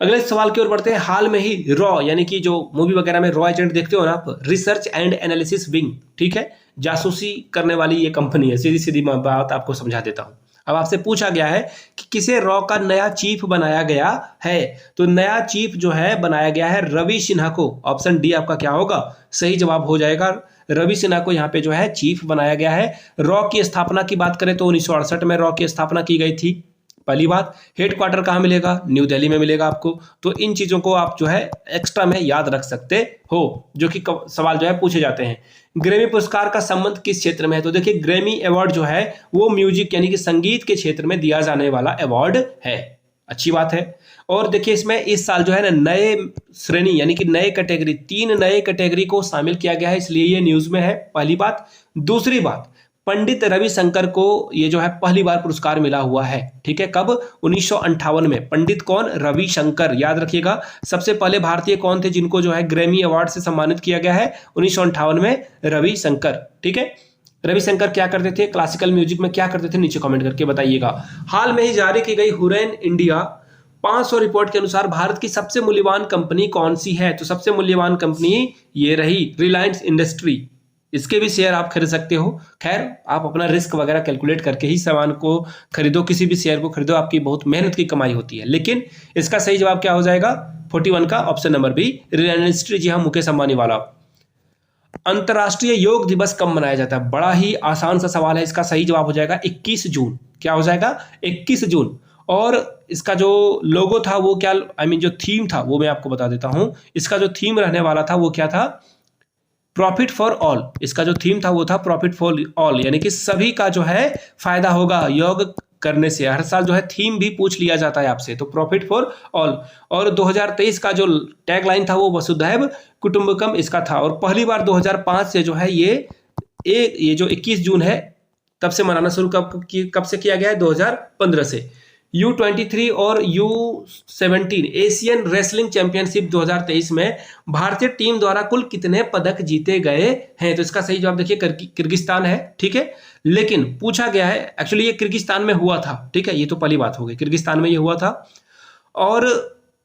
अगले सवाल की ओर बढ़ते हैं। हाल में ही रॉ यानी कि जो मूवी वगैरह में रॉ एजेंट देखते हो ना आप, रिसर्च एंड एनालिसिस विंग, ठीक है, जासूसी करने वाली ये कंपनी है। सीधी सीधी बात आपको समझा देता हूं। अब आपसे पूछा गया है कि किसे रॉ का नया चीफ बनाया गया है, तो नया चीफ जो है बनाया गया है रवि सिन्हा को। ऑप्शन डी आपका क्या होगा? सही जवाब हो जाएगा। रवि सिन्हा को यहाँ पे जो है चीफ बनाया गया है। रॉ की स्थापना की बात करें तो 1968 में रॉ की स्थापना की गई थी। पहली बात, हेडक्वार्टर कहाँ मिलेगा? न्यू दिल्ली में मिलेगा आपको। तो इन चीजों को आप जो है एक्स्ट्रा में याद रख सकते हो, जो कि सवाल जो है पूछे जाते हैं। ग्रैमी पुरस्कार का संबंध किस क्षेत्र में है? तो देखिए ग्रैमी अवार्ड जो है वो म्यूजिक यानी कि संगीत के क्षेत्र में दिया जाने वाला अवार्ड है। अच्छी बात है। और देखिए इसमें इस साल जो है ना नए श्रेणी यानी कि नए कैटेगरी, 3 नए कैटेगरी को शामिल किया गया है, इसलिए ये न्यूज में है। पहली बात। दूसरी बात, पंडित रविशंकर को ये जो है पहली बार पुरस्कार मिला हुआ है। ठीक है, कब? 1958 में। पंडित कौन? रविशंकर, याद रखिएगा। सबसे पहले भारतीय कौन थे जिनको जो है ग्रैमी अवार्ड से सम्मानित किया गया है? 1958 में रविशंकर। ठीक है, रविशंकर क्या करते थे? क्लासिकल म्यूजिक में क्या करते थे? नीचे कमेंट करके बताइएगा। हाल में ही जारी की गई हुरैन इंडिया 500 रिपोर्ट के अनुसार भारत की सबसे मूल्यवान कंपनी कौन सी है? तो सबसे मूल्यवान कंपनी ये रही रिलायंस इंडस्ट्री। इसके भी शेयर आप खरीद सकते हो। खैर, आप अपना रिस्क वगैरह कैलकुलेट करके ही सामान को खरीदो, किसी भी शेयर को खरीदो, आपकी बहुत मेहनत की कमाई होती है। लेकिन इसका सही जवाब क्या हो जाएगा? 41 का option number B, Reliance industry. जी हाँ, मुकेश अंबानी वाला। अंतर्राष्ट्रीय योग दिवस कब मनाया जाता है? बड़ा ही आसान सा सवाल है, इसका सही जवाब हो जाएगा 21 जून। क्या हो जाएगा? 21 जून। और इसका जो लोगो था वो क्या, जो थीम था वो मैं आपको बता देता हूं। इसका जो थीम रहने वाला था वो क्या था? Profit for all. इसका जो थीम था वो था प्रॉफिट फॉर ऑल, यानी कि सभी का जो है फायदा होगा योग करने से। हर साल जो है थीम भी पूछ लिया जाता है आपसे, तो प्रॉफिट फॉर ऑल। और 2023 का जो टैगलाइन था वो वसुधैव कुटुंबकम इसका था। और पहली बार 2005 से जो है ये जो 21 जून है तब से मनाना शुरू कब से किया गया है? 2015 से। U23 और U17 एशियन रेसलिंग चैंपियनशिप 2023 में भारतीय टीम द्वारा कुल कितने पदक जीते गए हैं? तो इसका सही जवाब देखिए किर्गिस्तान है, ठीक है। लेकिन पूछा गया है, एक्चुअली ये किर्गिस्तान में हुआ था, ठीक है, ये तो पहली बात हो गई, किर्गिस्तान में ये हुआ था। और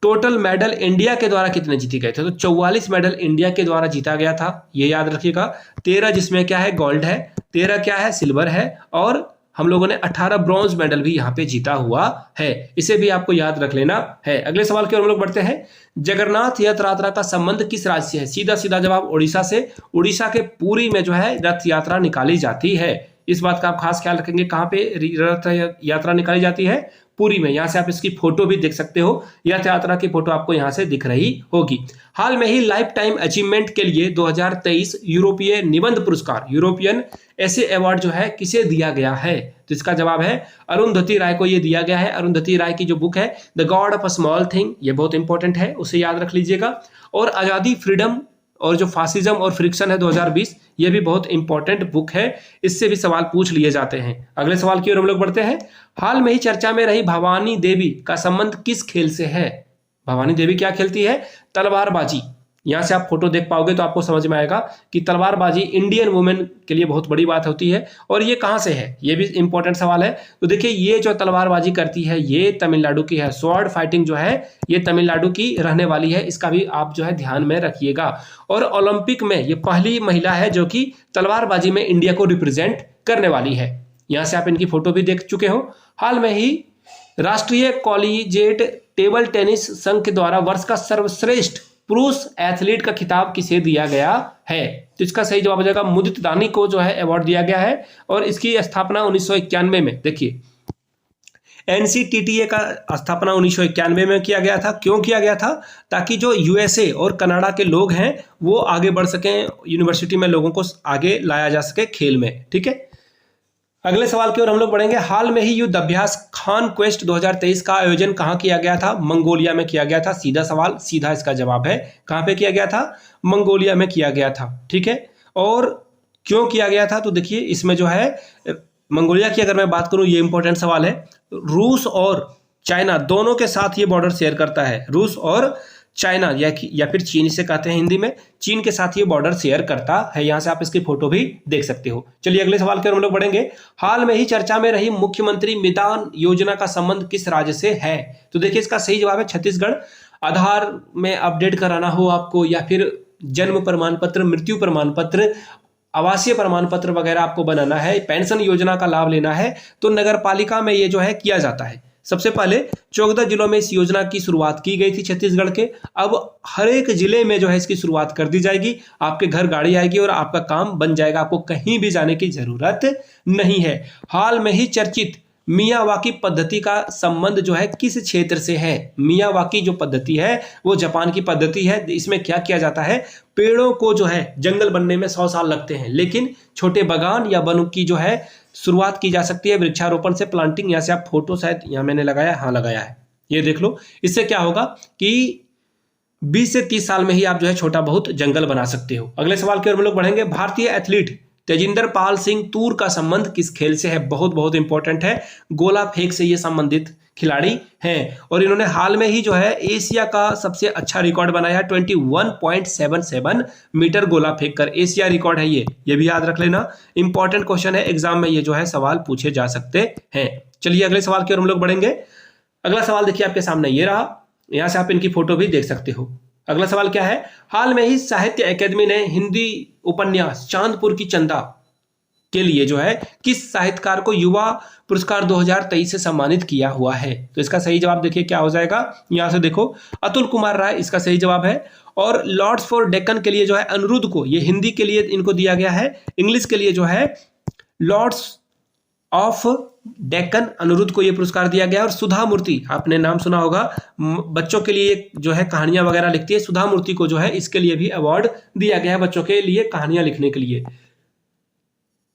टोटल मेडल इंडिया के द्वारा कितने जीते गए थे? तो 44 मेडल इंडिया के द्वारा जीता गया था, ये याद रखिएगा। 13 जिसमें क्या है? गोल्ड है। 13 क्या है? सिल्वर है। और हम लोगों ने 18 ब्रॉन्ज मेडल भी यहाँ पे जीता हुआ है, इसे भी आपको याद रख लेना है। अगले सवाल की ओर हम लोग बढ़ते हैं। जगन्नाथ रथ यात्रा का संबंध किस राज्य से है? सीधा सीधा जवाब उड़ीसा से। उड़ीसा के पुरी में जो है रथ यात्रा निकाली जाती है। इस बात का आप खास ख्याल रखेंगे, कहाँ पे रथ यात्रा निकाली जाती है? पुरी में। यहाँ से आप इसकी फोटो भी देख सकते हो, रथ यात्रा की फोटो आपको यहाँ से दिख रही होगी। हाल में ही लाइफ टाइम अचीवमेंट के लिए 2023 यूरोपीय निबंध पुरस्कार, यूरोपियन ऐसे अवार्ड जो है किसे दिया गया है? तो इसका जवाब है अरुंधति राय को ये दिया गया है। अरुंधति राय की जो बुक है the God of a small thing, ये बहुत इंपॉर्टेंट है, उसे याद रख लीजिएगा। और आजादी, फ्रीडम और जो फासिज्म और फ्रिक्शन है 2020, ये भी बहुत इंपॉर्टेंट बुक है, इससे भी सवाल पूछ लिए जाते हैं। अगले सवाल की ओर हम लोग बढ़ते हैं। हाल में ही चर्चा में रही भवानी देवी का संबंध किस खेल से है? भवानी देवी क्या खेलती है? तलवारबाजी। यहां से आप फोटो देख पाओगे तो आपको समझ में आएगा कि तलवारबाजी इंडियन वुमेन के लिए बहुत बड़ी बात होती है। और ये कहां से है? ये भी इंपॉर्टेंट सवाल है। तो देखिए, ये जो तलवारबाजी करती है ये तमिलनाडु की है। स्वॉर्ड फाइटिंग जो है ये तमिलनाडु की रहने वाली है, इसका भी आप जो है ध्यान में रखिएगा। और ओलंपिक में ये पहली महिला है जो कि तलवारबाजी में इंडिया को रिप्रेजेंट करने वाली है। यहां से आप इनकी फोटो भी देख चुके हो। हाल में ही राष्ट्रीय कॉलेजिएट टेबल टेनिस संघ के द्वारा वर्ष का सर्वश्रेष्ठ पुरुष एथलीट का खिताब किसे दिया गया है? तो इसका सही जवाब हो जाएगा मुदित दानी को जो है अवार्ड दिया गया है। और इसकी स्थापना 1991 में, देखिए NCTTA का स्थापना 1991 में किया गया था। क्यों किया गया था? ताकि जो USA और कनाडा के लोग हैं वो आगे बढ़ सकें, यूनिवर्सिटी में लोगों को आगे लाया जा सके खेल में, ठीक है। अगले सवाल की ओर हम लोग बढ़ेंगे। हाल में ही युद्ध अभ्यास खान क्वेस्ट 2023 का आयोजन कहाँ किया गया था? मंगोलिया में किया गया था। सीधा सवाल, सीधा इसका जवाब है। कहाँ पे किया गया था? मंगोलिया में किया गया था, ठीक है। और क्यों किया गया था? तो देखिए इसमें जो है मंगोलिया की अगर मैं बात करूं, ये इंपॉर्टेंट सवाल है। रूस और चाइना दोनों के साथ ये बॉर्डर शेयर करता है। रूस और चाइना या फिर चीन इसे कहते हैं हिंदी में, चीन के साथ ये बॉर्डर शेयर करता है। यहां से आप इसकी फोटो भी देख सकते हो। चलिए अगले सवाल की ओर हम लोग बढ़ेंगे। हाल में ही चर्चा में रही मुख्यमंत्री मितान योजना का संबंध किस राज्य से है? तो देखिए इसका सही जवाब है छत्तीसगढ़। आधार में अपडेट कराना हो आपको, या फिर जन्म प्रमाण पत्र, मृत्यु प्रमाण पत्र, आवासीय प्रमाण पत्र वगैरह आपको बनाना है, पेंशन योजना का लाभ लेना है, तो नगर पालिका में ये जो है किया जाता है। सबसे पहले 14 जिलों में इस योजना की शुरुआत की गई थी छत्तीसगढ़ के। अब हर एक जिले में जो है इसकी शुरुआत कर दी जाएगी। आपके घर गाड़ी आएगी और आपका काम बन जाएगा, आपको कहीं भी जाने की जरूरत नहीं है। हाल में ही चर्चित मियावाकी पद्धति का संबंध जो है किस क्षेत्र से है? मियावाकी जो पद्धति है वो जापान की पद्धति है। इसमें क्या किया जाता है? पेड़ों को जो है जंगल बनने में 100 साल लगते हैं, लेकिन छोटे बागान या वन की जो है शुरुआत की जा सकती है वृक्षारोपण से, प्लांटिंग। यहाँ से आप फोटो शायद यहाँ मैंने लगाया, हाँ लगाया है, ये देख लो। इससे क्या होगा कि 20 से 30 साल में ही आप जो है छोटा बहुत जंगल बना सकते हो। अगले सवाल की ओर हम लोग बढ़ेंगे। भारतीय एथलीट तेजिंदर पाल सिंह तूर का संबंध किस खेल से है? बहुत बहुत इंपॉर्टेंट है। गोला फेंक से ये संबंधित खिलाड़ी हैं और इन्होंने हाल में ही जो है एशिया का सबसे अच्छा रिकॉर्ड बनाया है। 21.77 मीटर गोला फेंक कर एशिया रिकॉर्ड है ये भी याद रख लेना। इंपॉर्टेंट क्वेश्चन है, एग्जाम में ये जो है सवाल पूछे जा सकते हैं। चलिए अगले सवाल की ओर हम लोग बढ़ेंगे। अगला सवाल देखिए आपके सामने ये रहा, यहां से आप इनकी फोटो भी देख सकते हो। अगला सवाल क्या है, हाल में ही साहित्य अकादमी ने हिंदी उपन्यास चांदपुर की चंदा के लिए जो है किस साहित्यकार को युवा पुरस्कार 2023 से सम्मानित किया हुआ है? तो इसका सही जवाब देखिए क्या हो जाएगा, यहां से देखो अतुल कुमार राय इसका सही जवाब है। और लॉर्ड्स फॉर डेक्कन के लिए जो है अनिरुद्ध को, ये हिंदी के लिए इनको दिया गया है, इंग्लिश के लिए जो है लॉर्ड्स ऑफ डेक्कन अनिरुद्ध को ये पुरस्कार दिया गया। और सुधा मूर्ति, आपने नाम सुना होगा, बच्चों के लिए जो है कहानियां वगैरह लिखती है, सुधा मूर्ति को जो है इसके लिए भी अवार्ड दिया गया है, बच्चों के लिए कहानियां लिखने के लिए।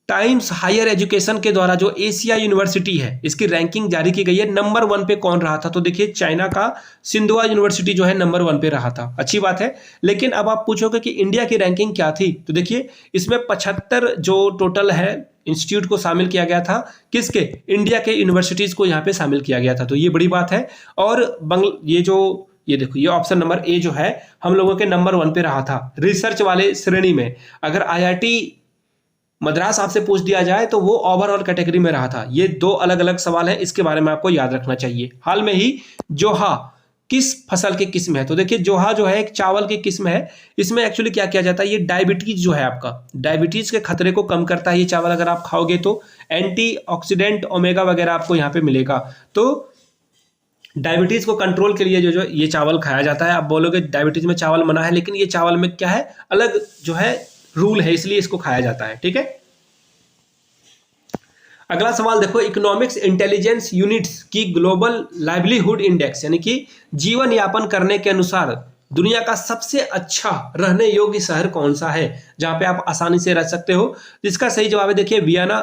टाइम्स हायर एजुकेशन के द्वारा जो एशिया यूनिवर्सिटी है इसकी रैंकिंग जारी की गई है, नंबर 1 पे कौन रहा था? तो देखिए चाइना का सिंधुआ यूनिवर्सिटी जो है नंबर 1 पे रहा था, अच्छी बात है। लेकिन अब आप पूछोगे कि इंडिया की रैंकिंग क्या थी, तो देखिए इसमें 75 जो टोटल है इंस्टीट्यूट को शामिल किया गया था, किसके? इंडिया के यूनिवर्सिटीज को यहाँ पे शामिल किया गया था, तो ये बड़ी बात है। और ये देखो, ये ऑप्शन नंबर ए जो है हम लोगों के नंबर 1 पे रहा था रिसर्च वाले श्रेणी में। अगर IIT मद्रास आपसे पूछ दिया जाए तो वो ओवरऑल कैटेगरी में रहा था। ये दो अलग अलग सवाल है, इसके बारे में आपको याद रखना चाहिए। हाल में ही जोहा किस फसल की किस्म है? तो देखिए जोहा जो है एक चावल की किस्म है, इसमें एक्चुअली क्या किया जाता है, ये डायबिटीज जो है आपका डायबिटीज के खतरे को कम करता है ये चावल, अगर आप खाओगे तो एंटीऑक्सीडेंट ओमेगा वगैरह आपको यहाँ पे मिलेगा। तो डायबिटीज को कंट्रोल के लिए जो ये चावल खाया जाता है। आप बोलोगे डायबिटीज में चावल मना है, लेकिन ये चावल में क्या है, अलग जो है रूल है, इसलिए इसको खाया जाता है, ठीक है। अगला सवाल देखो, इकोनॉमिक्स इंटेलिजेंस यूनिट्स की ग्लोबल लाइवलीहुड इंडेक्स यानी कि जीवन यापन करने के अनुसार दुनिया का सबसे अच्छा रहने योग्य शहर कौन सा है, जहां पे आप आसानी से रह सकते हो? जिसका सही जवाब है देखिए वियना,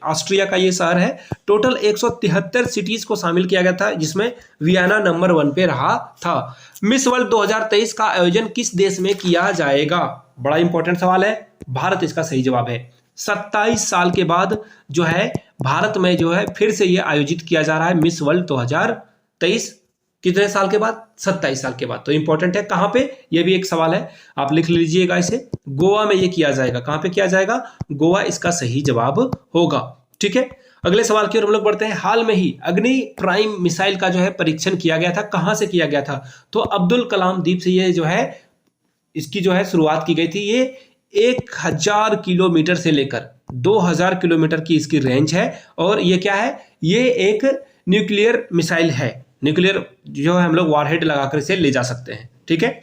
ऑस्ट्रिया का ये शहर है। टोटल 173 सिटीज को शामिल किया गया था, जिसमें वियना नंबर 1 पे रहा था। मिस वर्ल्ड 2023 का आयोजन किस देश में किया जाएगा? बड़ा इंपॉर्टेंट सवाल है, भारत इसका सही जवाब है। 27 साल के बाद जो है भारत में जो है फिर से ये आयोजित किया जा रहा है मिस वर्ल्ड 2023। कितने साल के बाद? 27 साल के बाद। तो इंपॉर्टेंट है, कहां पे, ये भी एक सवाल है, आप लिख लीजिएगा इसे। गोवा में ये किया जाएगा। कहां पे किया जाएगा? गोवा इसका सही जवाब होगा, ठीक है। अगले सवाल की ओर हम लोग बढ़ते हैं। हाल में ही अग्नि प्राइम मिसाइल का जो है परीक्षण किया गया था, कहां से किया गया था? तो अब्दुल कलाम द्वीप से ये जो है इसकी जो है शुरुआत की गई थी। ये 1000 किलोमीटर से लेकर 2000 किलोमीटर की इसकी रेंज है। और ये क्या है? ये एक न्यूक्लियर मिसाइल है, न्यूक्लियर जो है हम लोग वॉरहेड लगाकर इसे ले जा सकते हैं, ठीक है।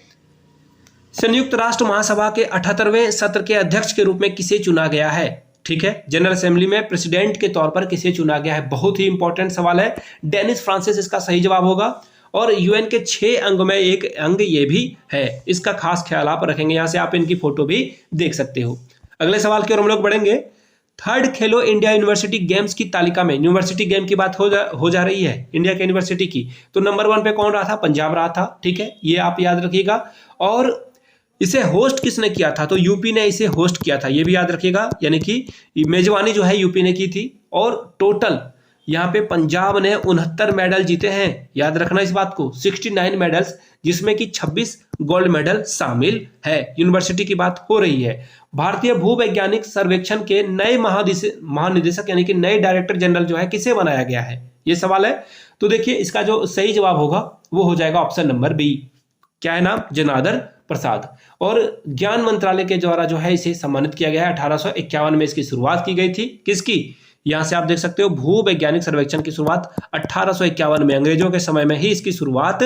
संयुक्त राष्ट्र महासभा के 78वें सत्र के अध्यक्ष के रूप में किसे चुना गया है? ठीक है, जनरल असेंबली में प्रेसिडेंट के तौर पर किसे चुना गया है? बहुत ही इंपॉर्टेंट सवाल है। डेनिस फ्रांसिस इसका सही जवाब होगा। और यूएन के 6 अंग में एक अंग ये भी है, इसका खास ख्याल आप रखेंगे। यहां से आप इनकी फोटो भी देख सकते हो। अगले सवाल की ओर हम लोग बढ़ेंगे। थर्ड खेलो इंडिया यूनिवर्सिटी गेम्स की तालिका में, यूनिवर्सिटी गेम की बात हो जा रही है इंडिया के यूनिवर्सिटी की, तो नंबर 1 पे कौन रहा था? पंजाब रहा था, ठीक है, ये आप याद रखिएगा। और इसे होस्ट किसने किया था? तो यूपी ने इसे होस्ट किया था, ये भी याद रखिएगा, यानी कि मेजबानी जो है यूपी ने की थी। और टोटल यहाँ पे पंजाब ने 69 मेडल जीते हैं, याद रखना इस बात को, 69 मेडल्स, जिसमें कि 26 गोल्ड मेडल शामिल है। यूनिवर्सिटी की बात हो रही है। भारतीय भूवैज्ञानिक सर्वेक्षण के नए महानिदेशक यानी कि नए डायरेक्टर जनरल जो है किसे बनाया गया है, ये सवाल है। तो देखिए इसका जो सही जवाब होगा वो हो जाएगा ऑप्शन नंबर बी। क्या है नाम? जनार्दन प्रसाद। और ज्ञान मंत्रालय के द्वारा जो है इसे सम्मानित किया गया है। 1851 में इसकी शुरुआत की गई थी। किसकी? यहां से आप देख सकते हो भूवैज्ञानिक सर्वेक्षण की शुरुआत 1851 में, अंग्रेजों के समय में ही इसकी शुरुआत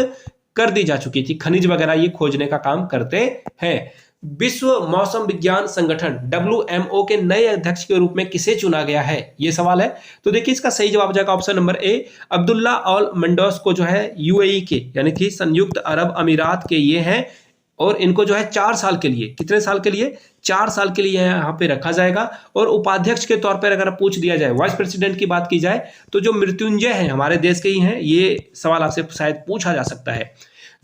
कर दी जा चुकी थी। खनिज वगैरह ये खोजने का काम करते हैं। विश्व मौसम विज्ञान संगठन WMO के नए अध्यक्ष के रूप में किसे चुना गया है, ये सवाल है। तो देखिए इसका सही जवाब जाएगा ऑप्शन नंबर ए, अब्दुल्ला अल मंडोस को जो है UAE के यानी कि संयुक्त अरब अमीरात के ये हैं। और इनको जो है 4 साल के लिए, कितने साल के लिए? 4 साल के लिए यहाँ पे रखा जाएगा। और उपाध्यक्ष के तौर पर अगर पूछ दिया जाए, वाइस प्रेसिडेंट की बात की जाए, तो जो मृत्युंजय हैं हमारे देश के ही हैं, ये सवाल आपसे शायद पूछा जा सकता है।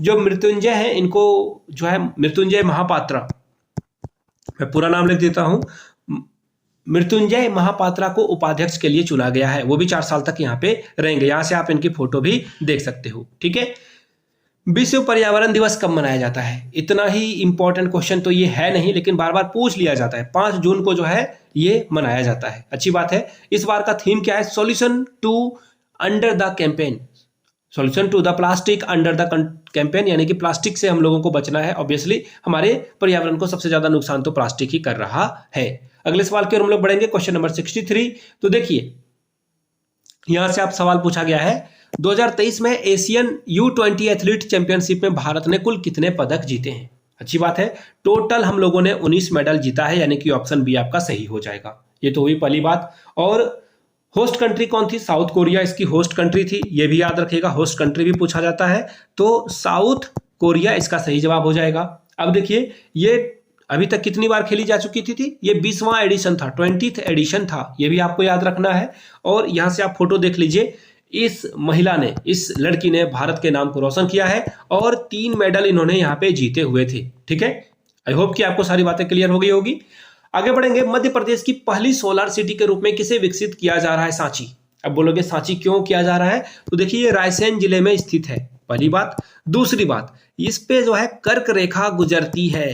जो मृत्युंजय हैं इनको जो है मृत्युंजय महापात्रा, मैं पूरा नाम लिख देता हूं, मृत्युंजय महापात्रा को उपाध्यक्ष के लिए चुना गया है। वो भी 4 साल तक यहाँ पे रहेंगे। यहां से आप इनकी फोटो भी देख सकते हो, ठीक है। विश्व पर्यावरण दिवस कब मनाया जाता है? इतना ही इंपॉर्टेंट क्वेश्चन तो ये है नहीं, लेकिन बार बार पूछ लिया जाता है। 5 जून को जो है ये मनाया जाता है, अच्छी बात है। इस बार का थीम क्या है? Solution to under the campaign, solution to the plastic under the campaign, यानी कि प्लास्टिक से हम लोगों को बचना है। ऑब्वियसली हमारे पर्यावरण को सबसे ज्यादा नुकसान तो प्लास्टिक ही कर रहा है। अगले सवाल की ओर हम लोग बढ़ेंगे, क्वेश्चन नंबर 63। तो देखिए यहां से आप सवाल पूछा गया है, 2023 में एशियन U20 एथलीट चैंपियनशिप में भारत ने कुल कितने पदक जीते हैं? अच्छी बात है, टोटल हम लोगों ने 19 मेडल जीता है, यानी कि ऑप्शन बी आपका सही हो जाएगा। ये तो हुई पहली बात। और होस्ट कंट्री कौन थी? साउथ कोरिया इसकी होस्ट कंट्री थी, ये भी याद रखिएगा, होस्ट कंट्री भी पूछा जाता है, तो साउथ कोरिया इसका सही जवाब हो जाएगा। अब देखिए ये अभी तक कितनी बार खेली जा चुकी थी? ये 20वां एडिशन था, 20th एडिशन था, ये भी आपको याद रखना है। और यहां से आप फोटो देख लीजिए, इस महिला ने, इस लड़की ने भारत के नाम को रोशन किया है और 3 मेडल इन्होंने यहाँ पे जीते हुए थे। ठीक है, आई होप कि आपको सारी बातें क्लियर हो गई होगी। आगे बढ़ेंगे, मध्य प्रदेश की पहली सोलर सिटी के रूप में किसे विकसित किया जा रहा है? सांची। अब बोलोगे सांची क्यों किया जा रहा है? तो देखिए ये रायसेन जिले में स्थित है, पहली बात। दूसरी बात, इस पे जो है कर्क रेखा गुजरती है,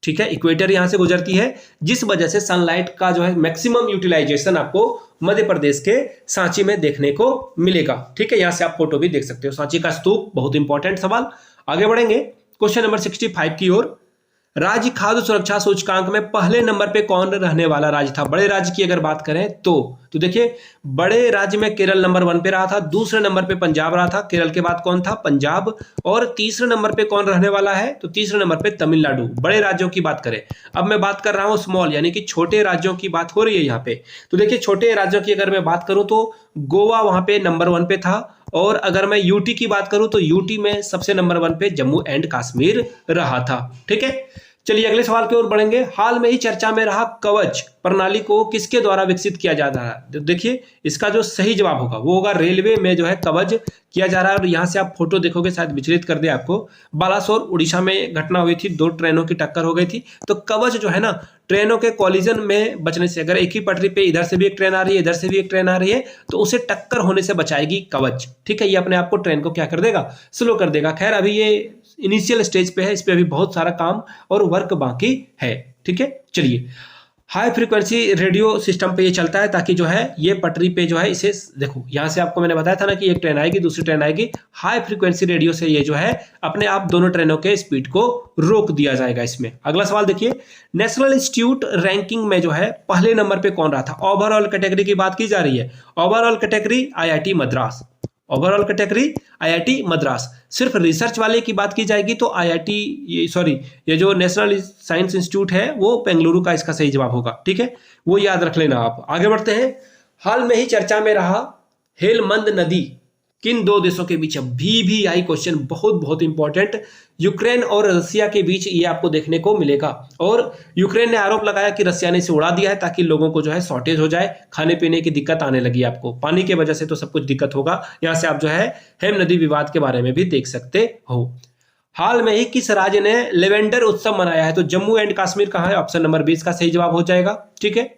ठीक है, इक्वेटर यहां से गुजरती है, जिस वजह से सनलाइट का जो है मैक्सिमम यूटिलाइजेशन आपको मध्य प्रदेश के सांची में देखने को मिलेगा। ठीक है, यहां से आप फोटो भी देख सकते हो। सांची का स्तूप, बहुत इंपॉर्टेंट सवाल। आगे बढ़ेंगे क्वेश्चन नंबर 65 की ओर। राज्य खाद्य सुरक्षा सूचकांक में पहले नंबर पे कौन रहने वाला राज्य था? बड़े राज्य की अगर बात करें तो देखिए बड़े राज्य में केरल नंबर 1 पे रहा था, दूसरे नंबर पे पंजाब रहा था, केरल के बाद कौन था? पंजाब। और तीसरे नंबर पे कौन रहने वाला है? तो तीसरे नंबर पे तमिलनाडु। बड़े राज्यों की बात करें, अब मैं बात कर रहा हूं स्मॉल, यानी कि छोटे राज्यों की बात हो रही है यहाँ पे। तो देखिए छोटे राज्यों की अगर मैं बात करूं तो गोवा वहां पे नंबर 1 पे था, और अगर मैं यूटी की बात करूं तो यूटी में सबसे नंबर 1 पे जम्मू एंड कश्मीर रहा था। ठीक है, चलिए अगले सवाल की ओर बढ़ेंगे। हाल में ही चर्चा में रहा कवच प्रणाली को किसके द्वारा विकसित किया जा रहा है? देखिए इसका जो सही जवाब होगा वो होगा रेलवे में जो है कवच किया जा रहा है। और यहां से आप फोटो देखोगे, शायद विचलित कर दे आपको, बालासोर उड़ीसा में घटना हुई थी, 2 ट्रेनों की टक्कर हो गई थी। तो कवच जो है ना, ट्रेनों के कॉलिजन में बचने से, अगर एक ही पटरी पे इधर से भी एक ट्रेन आ रही है, इधर से भी एक ट्रेन आ रही है, तो उसे टक्कर होने से बचाएगी कवच। ठीक है, ये अपने आप को ट्रेन को क्या कर देगा? स्लो कर देगा। खैर अभी ये इनिशियल स्टेज पे है, इस पे अभी बहुत सारा काम और वर्क बाकी है। ठीक है, चलिए हाई फ्रीक्वेंसी रेडियो सिस्टम पे ये चलता है, ताकि जो है ये पटरी पे जो है इसे देखो, यहां से आपको मैंने बताया था ना कि एक ट्रेन आएगी दूसरी ट्रेन आएगी, हाई फ्रीक्वेंसी रेडियो से ये जो है अपने आप दोनों ट्रेनों के स्पीड को रोक दिया जाएगा इसमें। अगला सवाल देखिए, नेशनल इंस्टीट्यूट रैंकिंग में जो है पहले नंबर पे कौन रहा था? ओवरऑल कैटेगरी की बात की जा रही है। Overall category IIT Madras, overall category IIT Madras. सिर्फ रिसर्च वाले की बात की जाएगी तो ये जो नेशनल साइंस इंस्टीट्यूट है वो बेंगलुरु का इसका सही जवाब होगा। ठीक है, वो याद रख लेना आप। आगे बढ़ते हैं, हाल में ही चर्चा में रहा हेलमंद नदी किन 2 देशों के बीच है? VVI क्वेश्चन, बहुत बहुत इंपॉर्टेंट। यूक्रेन और रसिया के बीच ये आपको देखने को मिलेगा। और यूक्रेन ने आरोप लगाया कि रसिया ने इसे उड़ा दिया है ताकि लोगों को जो है शॉर्टेज हो जाए, खाने पीने की दिक्कत आने लगी। आपको पानी की वजह से तो सब कुछ दिक्कत होगा। यहां से आप जो है हेम नदी विवाद के बारे में भी देख सकते हो। हाल में ही किस राज्य ने लेवेंडर उत्सव मनाया है? तो जम्मू एंड कश्मीर कहां है? ऑप्शन नंबर 20 का सही जवाब हो जाएगा। ठीक है,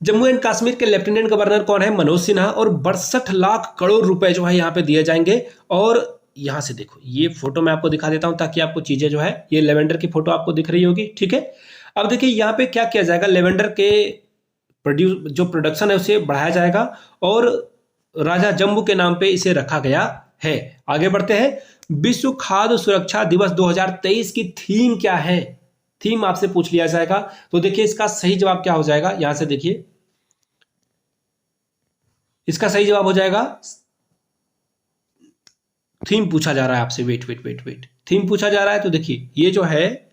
जम्मू एंड कश्मीर के लेफ्टिनेंट गवर्नर कौन है? मनोज सिन्हा। और 62 लाख करोड़ रुपए जो है यहाँ पे दिए जाएंगे। और यहां से देखो, ये फोटो मैं आपको दिखा देता हूं ताकि आपको चीजें जो है, ये लेवेंडर की फोटो आपको दिख रही होगी। ठीक है, अब देखिए यहाँ पे क्या किया जाएगा, लेवेंडर के जो प्रोडक्शन है उसे बढ़ाया जाएगा और राजा जम्बू के नाम पे इसे रखा गया है। आगे बढ़ते हैं, विश्व खाद्य सुरक्षा दिवस 2023 की थीम क्या है? थीम आपसे पूछ लिया जाएगा। तो देखिए इसका सही जवाब क्या हो जाएगा, यहां से देखिए इसका सही जवाब हो जाएगा, थीम पूछा जा रहा है आपसे। वेट, थीम पूछा जा रहा है। तो देखिए ये जो है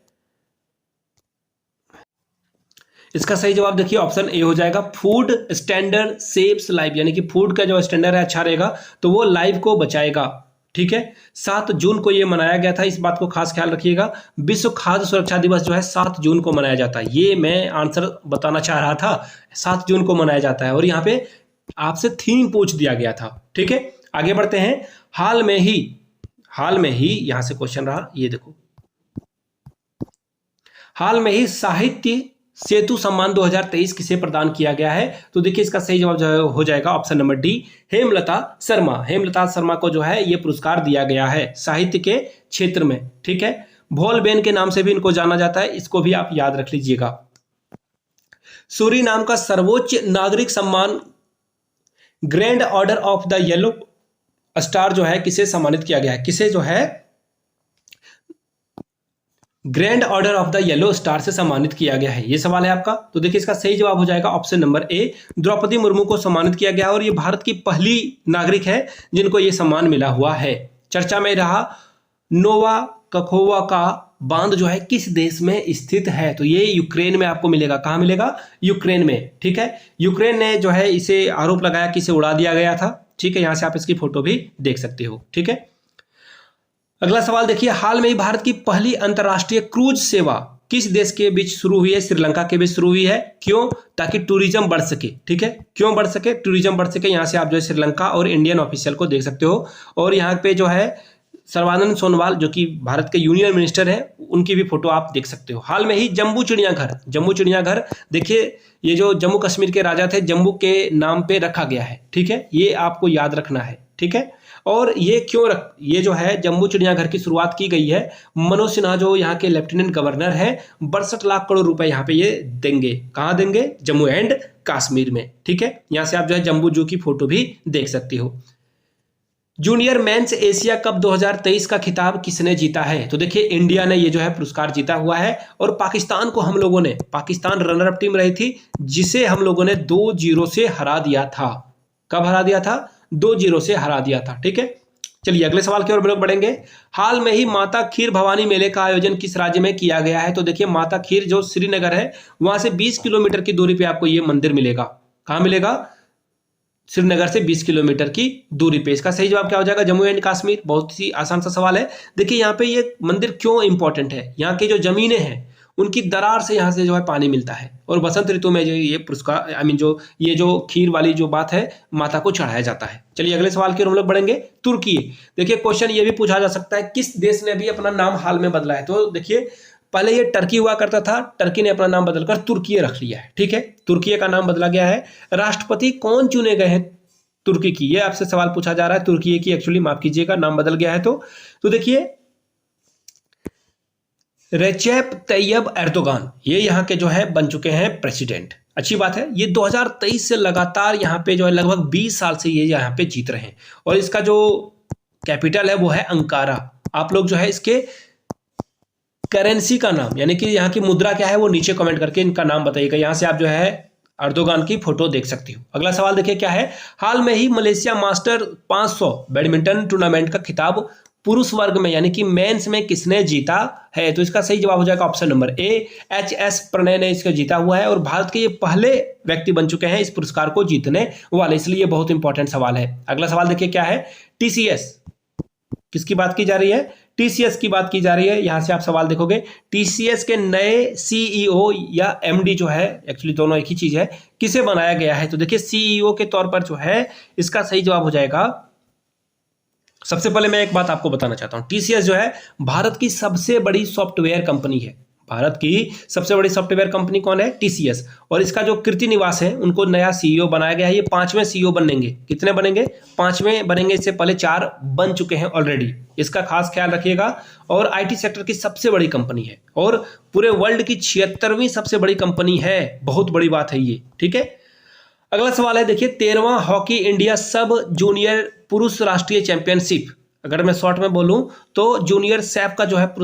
इसका सही जवाब देखिए ऑप्शन ए हो जाएगा, फूड स्टैंडर्ड सेव्स लाइफ, यानी कि फूड का जो स्टैंडर्ड है अच्छा रहेगा तो वो लाइफ को बचाएगा। ठीक है, 7 जून को ये मनाया गया था, इस बात को खास ख्याल रखिएगा। विश्व खाद्य सुरक्षा दिवस जो है 7 जून को मनाया जाता है। ये मैं आंसर बताना चाह रहा था, 7 जून को मनाया जाता है और यहाँ पे आपसे थीम पूछ दिया गया था। ठीक है, आगे बढ़ते हैं, हाल में ही यहां से क्वेश्चन रहा, ये देखो, हाल में ही साहित्य सेतु सम्मान 2023 किसे प्रदान किया गया है? तो देखिए इसका सही जवाब जो हो जाएगा option number D, Hemlata Sharma. Hemlata Sharma को जो है ये पुरस्कार दिया गया है साहित्य के क्षेत्र में। ठीक है, भोलबेन के नाम से भी इनको जाना जाता है, इसको भी आप याद रख लीजिएगा। सूरीनाम का सर्वोच्च नागरिक सम्मान grand order of the yellow star जो है किसे सम्मानित किया गया है, किसे जो है grand order of the yellow star से सम्मानित किया गया है, ये सवाल है आपका। तो देखिए इसका सही जवाब हो जाएगा option number A, Draupadi Murmu को सम्मानित किया गया और ये भारत की पहली नागरिक है जिनको ये सम्मान मिला हुआ है। चर्चा में रहा नोवा कखोवा का बांध जो है किस देश में स्थित है, तो ये यूक्रेन में आपको मिलेगा। कहाँ मिलेगा? यूक्रेन में, ठीक है। यूक्रेन ने जो है इसे आरोप लगाया कि इसे उड़ा दिया गया था, ठीक है। यहां से आप इसकी फोटो भी देख सकते हो, ठीक है। अगला सवाल देखिए, हाल में ही भारत की पहली अंतर्राष्ट्रीय क्रूज सेवा किस देश के बीच शुरू हुई है? श्रीलंका के बीच शुरू हुई है। क्यों? ताकि टूरिज्म बढ़ सके, ठीक है। क्यों बढ़ सके? टूरिज्म बढ़ सके। यहां से आप जो है श्रीलंका और इंडियन ऑफिशियल को देख सकते हो। और यहाँ पे जो है सर्बानंद सोनोवाल जो कि भारत के यूनियन मिनिस्टर हैं, उनकी भी फोटो आप देख सकते हो। हाल में ही जम्बू चिड़ियाघर देखिए, ये जो जम्मू कश्मीर के राजा थे, जम्बू के नाम पे रखा गया है, ठीक है। ये आपको याद रखना है, ठीक है। और ये ये जो है जम्बू चिड़ियाघर की शुरुआत की गई है, मनोज सिन्हा जो यहाँ के लेफ्टिनेंट गवर्नर हैं, 62 लाख करोड़ रुपए यहाँ पे ये देंगे। कहाँ देंगे? जम्मू एंड कश्मीर में, ठीक है। यहाँ से आप जो है जम्बू जू की फोटो भी देख सकते हो। जूनियर मेंस एशिया कप 2023 का खिताब किसने जीता है? तो देखिए इंडिया ने ये जो है पुरस्कार जीता हुआ है और पाकिस्तान को हम लोगों ने, पाकिस्तान रनर अप टीम रही थी, जिसे हम लोगों ने 2-0 से हरा दिया था। कब हरा दिया था? 2-0 से हरा दिया था, ठीक है। चलिए अगले सवाल की ओर हम लोग बढ़ेंगे। हाल में ही माता खीर भवानी मेले का आयोजन किस राज्य में किया गया है? तो देखिए माता खीर जो श्रीनगर है, वहां से 20 किलोमीटर की दूरी पे आपको ये मंदिर मिलेगा। कहाँ मिलेगा? श्रीनगर से 20 किलोमीटर की दूरी पे। इसका सही जवाब क्या हो जाएगा? जम्मू एंड कश्मीर। बहुत ही आसान सा सवाल है। देखिए यहाँ पे ये मंदिर क्यों इंपॉर्टेंट है, यहाँ की जो जमीनें हैं उनकी दरार से यहाँ से जो है पानी मिलता है और बसंत ऋतु में जो ये पुरस्कार जो खीर वाली जो बात है माता को चढ़ाया जाता है। चलिए अगले सवाल की ओर हम लोग बढ़ेंगे। तुर्की। देखिए क्वेश्चन ये भी पूछा जा सकता है, किस देश ने भी अपना नाम हाल में बदला है? तो देखिए पहले ये टर्की हुआ करता था, टर्की ने अपना नाम बदलकर तुर्की रख लिया है, ठीक है। तुर्की का नाम बदला गया है। राष्ट्रपति कौन चुने गए हैं तुर्की की? ये आपसे सवाल पूछा जा रहा है। तुर्की की एक्चुअली माफ कीजिएगा नाम बदल गया है। तो देखिए रेचेप तैयब एर्दोगान, ये यहाँ के जो है बन चुके हैं प्रेसिडेंट। अच्छी बात है। ये 2023 से लगातार यहाँ पे जो है लगभग 20 साल से ये यहाँ पे जीत रहे हैं और इसका जो कैपिटल है वो है अंकारा। आप लोग जो है इसके करेंसी का नाम यानी कि यहाँ की मुद्रा क्या है वो नीचे कमेंट करके इनका नाम बताइएगा। यहाँ से आप जो है एर्दोगान की फोटो देख सकती हो। अगला सवाल देखिए क्या है, हाल में ही मलेशिया मास्टर 500 बैडमिंटन टूर्नामेंट का खिताब पुरुष वर्ग में यानी कि मेंस में किसने जीता है? तो इसका सही जवाब हो जाएगा option number A, HS. Prannoy ने इसको जीता हुआ है और भारत के ये पहले व्यक्ति बन चुके हैं इस पुरस्कार को जीतने वाले, इसलिए बहुत इंपॉर्टेंट सवाल है। अगला सवाल देखिए क्या है, टीसीएस किसकी बात की जा रही है? टीसीएस की बात की जा रही है। यहां से आप सवाल देखोगे, टीसीएस के नए सीईओ या एमडी जो है, एक्चुअली दोनों एक ही चीज है, किसे बनाया गया है? तो देखिए सीईओ के तौर पर जो है इसका सही जवाब हो जाएगा, सबसे पहले मैं एक बात आपको बताना चाहता हूं, टीसीएस जो है भारत की सबसे बड़ी सॉफ्टवेयर कंपनी है। भारत की सबसे बड़ी सॉफ्टवेयर कंपनी कौन है? टीसीएस। और इसका जो कीर्ति निवास है उनको नया सीईओ बनाया गया है। ये 5वें सीईओ बनेंगे। कितने बनेंगे? 5वें बनेंगे। इससे पहले 4 बन चुके हैं ऑलरेडी, इसका खास ख्याल रखिएगा। और आईटी सेक्टर की सबसे बड़ी कंपनी है और पूरे वर्ल्ड की 76वीं सबसे बड़ी कंपनी है। बहुत बड़ी बात है ये, ठीक है। अगला सवाल है देखिए, 13वां हॉकी इंडिया सब जूनियर पुरुष राष्ट्रीय चैंपियनशिप, अगर मैं शॉर्ट में बोलूं तो जूनियर सैफ का जो है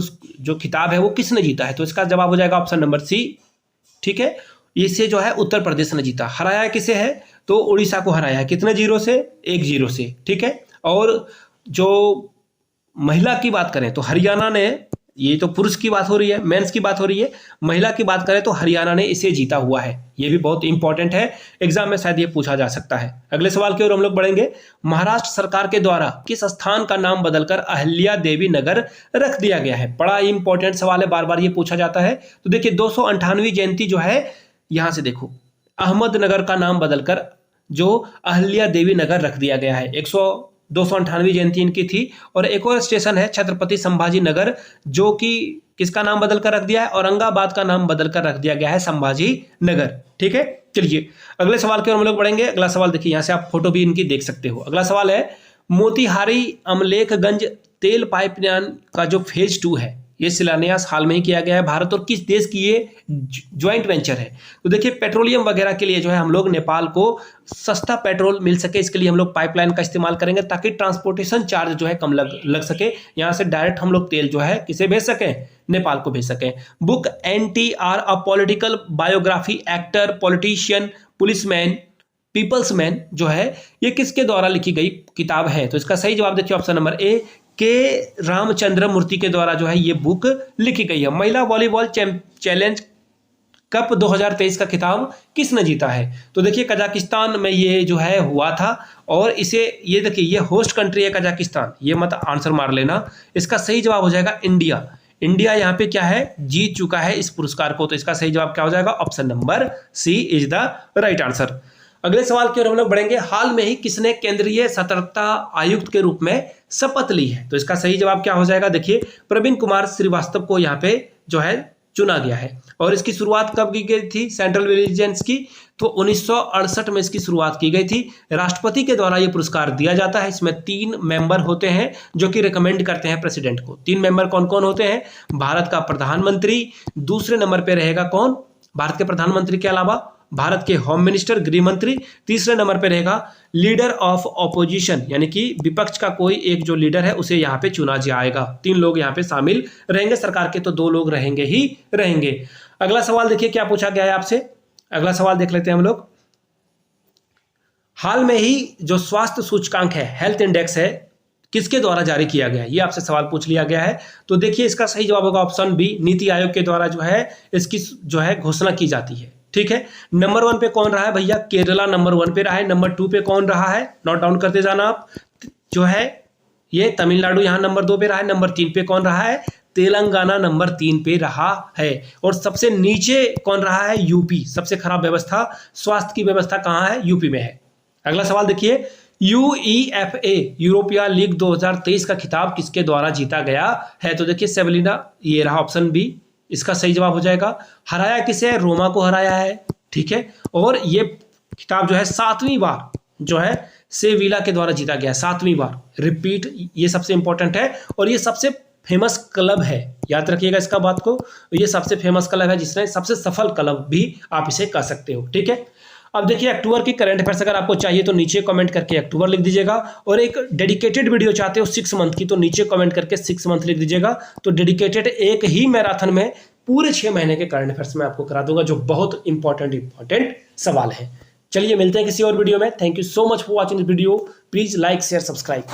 जो खिताब है वो किसने जीता है? तो इसका जवाब हो जाएगा ऑप्शन नंबर सी, ठीक है। इसे जो है उत्तर प्रदेश ने जीता। हराया किसे है? तो उड़ीसा को हराया है। कितने 0 से? 1-0 से, ठीक है। और जो महिला की बात करें तो हरियाणा ने, ये तो पुरुष की बात हो रही है, मेंस की बात हो रही है, महिला की बात करें तो हरियाणा ने इसे जीता हुआ है। ये भी बहुत इंपॉर्टेंट है, एग्जाम में शायद ये पूछा जा सकता है। अगले सवाल की ओर हम लोग बढ़ेंगे। महाराष्ट्र सरकार के द्वारा किस स्थान का नाम बदलकर अहिल्या देवी नगर रख दिया गया है? बड़ा इंपॉर्टेंट सवाल है, बार बार ये पूछा जाता है। तो देखिए 258वीं जयंती जो है, यहां से देखो, अहमदनगर का नाम बदलकर जो अहिल्या देवी नगर रख दिया गया है। 258वीं जयंती इनकी थी। और एक और स्टेशन है छत्रपति संभाजी नगर, जो कि किसका नाम बदल कर रख दिया है? औरंगाबाद का नाम बदल कर रख दिया गया है संभाजी नगर, ठीक है। चलिए अगले सवाल की ओर हम लोग बढ़ेंगे। अगला सवाल देखिए, यहां से आप फोटो भी इनकी देख सकते हो। अगला सवाल है, मोतिहारी अमलेखगंज तेल पाइपलाइन का जो फेज 2 है ये शिलान्यास हाल में ही किया गया है। भारत और किस देश की ये ज्वाइंट वेंचर है? तो देखिए पेट्रोलियम वगैरह के लिए जो है हम लोग नेपाल को सस्ता पेट्रोल मिल सके, इसके लिए हम लोग पाइपलाइन का इस्तेमाल करेंगे ताकि ट्रांसपोर्टेशन चार्ज जो है कम लग सके। यहाँ से डायरेक्ट हम लोग तेल जो है किसे भेज सकें? नेपाल को भेज सकें। Book NTR a political biography, actor, politician, policeman, people's man जो है ये किसके द्वारा लिखी गई किताब है? तो इसका सही जवाब देखिए ऑप्शन नंबर ए, के रामचंद्र मूर्ति के द्वारा जो है ये बुक लिखी गई है। महिला वॉलीबॉल चैलेंज कप 2023 का खिताब किसने जीता है? तो देखिए कजाकिस्तान में ये जो है हुआ था और इसे ये देखिए ये होस्ट कंट्री है कजाकिस्तान, ये मत आंसर मार लेना। इसका सही जवाब हो जाएगा इंडिया। इंडिया यहाँ पे क्या है? जीत चुका है इस पुरस्कार को। तो इसका सही जवाब क्या हो जाएगा? Option number C is the right answer. अगले सवाल की ओर हम लोग बढ़ेंगे। हाल में ही किसने केंद्रीय सतर्कता आयुक्त के रूप में शपथ ली है? तो इसका सही जवाब क्या हो जाएगा? देखिए प्रवीण कुमार श्रीवास्तव को यहाँ पे जो है चुना गया है। और इसकी शुरुआत कब की गई थी सेंट्रल विजिलेंस की? तो 1968 में इसकी शुरुआत की गई थी। राष्ट्रपति के द्वारा ये पुरस्कार दिया जाता है। इसमें 3 मेंबर होते हैं जो कि रिकमेंड करते हैं प्रेसिडेंट को। 3 मेंबर कौन कौन होते हैं? भारत का प्रधानमंत्री, दूसरे नंबर पे रहेगा कौन? भारत के प्रधानमंत्री के अलावा भारत के होम मिनिस्टर, गृह मंत्री, तीसरे नंबर पे रहेगा लीडर ऑफ ऑपोजिशन, यानी कि विपक्ष का कोई एक जो लीडर है उसे यहाँ पे चुना जाएगा। 3 लोग यहाँ पे शामिल रहेंगे, सरकार के तो 2 लोग रहेंगे ही रहेंगे। अगला सवाल देखिए क्या पूछा गया है आपसे। अगला सवाल देख लेते हैं हम लोग। हाल में ही जो स्वास्थ्य सूचकांक है, हेल्थ इंडेक्स है, किसके द्वारा जारी किया गया है? ये आपसे सवाल पूछ लिया गया है। तो देखिए इसका सही जवाब होगा ऑप्शन बी, नीति आयोग के द्वारा जो है इसकी जो है घोषणा की जाती है। ठीक है, नंबर 1 पे कौन रहा है भैया? केरला नंबर 1 पे रहा है। नंबर 2 पे कौन रहा है? नोट डाउन करते जाना आप। जो है ये तमिलनाडु यहाँ नंबर 2 पे रहा है। नंबर 3 पे कौन रहा है? तेलंगाना नंबर 3 पे रहा है। और सबसे नीचे कौन रहा है? यूपी। सबसे खराब व्यवस्था, स्वास्थ्य की व्यवस्था कहाँ है? यूपी में है। अगला सवाल देखिए, UEFA यूरोपिया लीग 2023 का खिताब किसके द्वारा जीता गया है? तो देखिए सेवलिना, ये रहा ऑप्शन बी, इसका सही जवाब हो जाएगा। हराया किसे? रोमा को हराया है। ठीक है, और ये खिताब जो है 7वीं बार जो है सेविला के द्वारा जीता गया, 7वीं बार रिपीट। ये सबसे इंपॉर्टेंट है और ये सबसे फेमस क्लब है, याद रखिएगा इसका बात को। ये सबसे फेमस क्लब है जिसने सबसे सफल क्लब भी आप इसे कह सकते हो। ठीक है, अब देखिए अक्टूबर की करंट अफेयर्स अगर आपको चाहिए तो नीचे कमेंट करके अक्टूबर लिख दीजिएगा, और एक डेडिकेटेड वीडियो चाहते हो 6 मंथ की तो नीचे कमेंट करके 6 मंथ लिख दीजिएगा। तो डेडिकेटेड एक ही मैराथन में पूरे 6 महीने के करंट अफेयर्स में आपको करा दूंगा, जो बहुत इंपॉर्टेंट सवाल है। चलिए मिलते हैं किसी और वीडियो में। Thank you so much for watching this video. Please like share subscribe.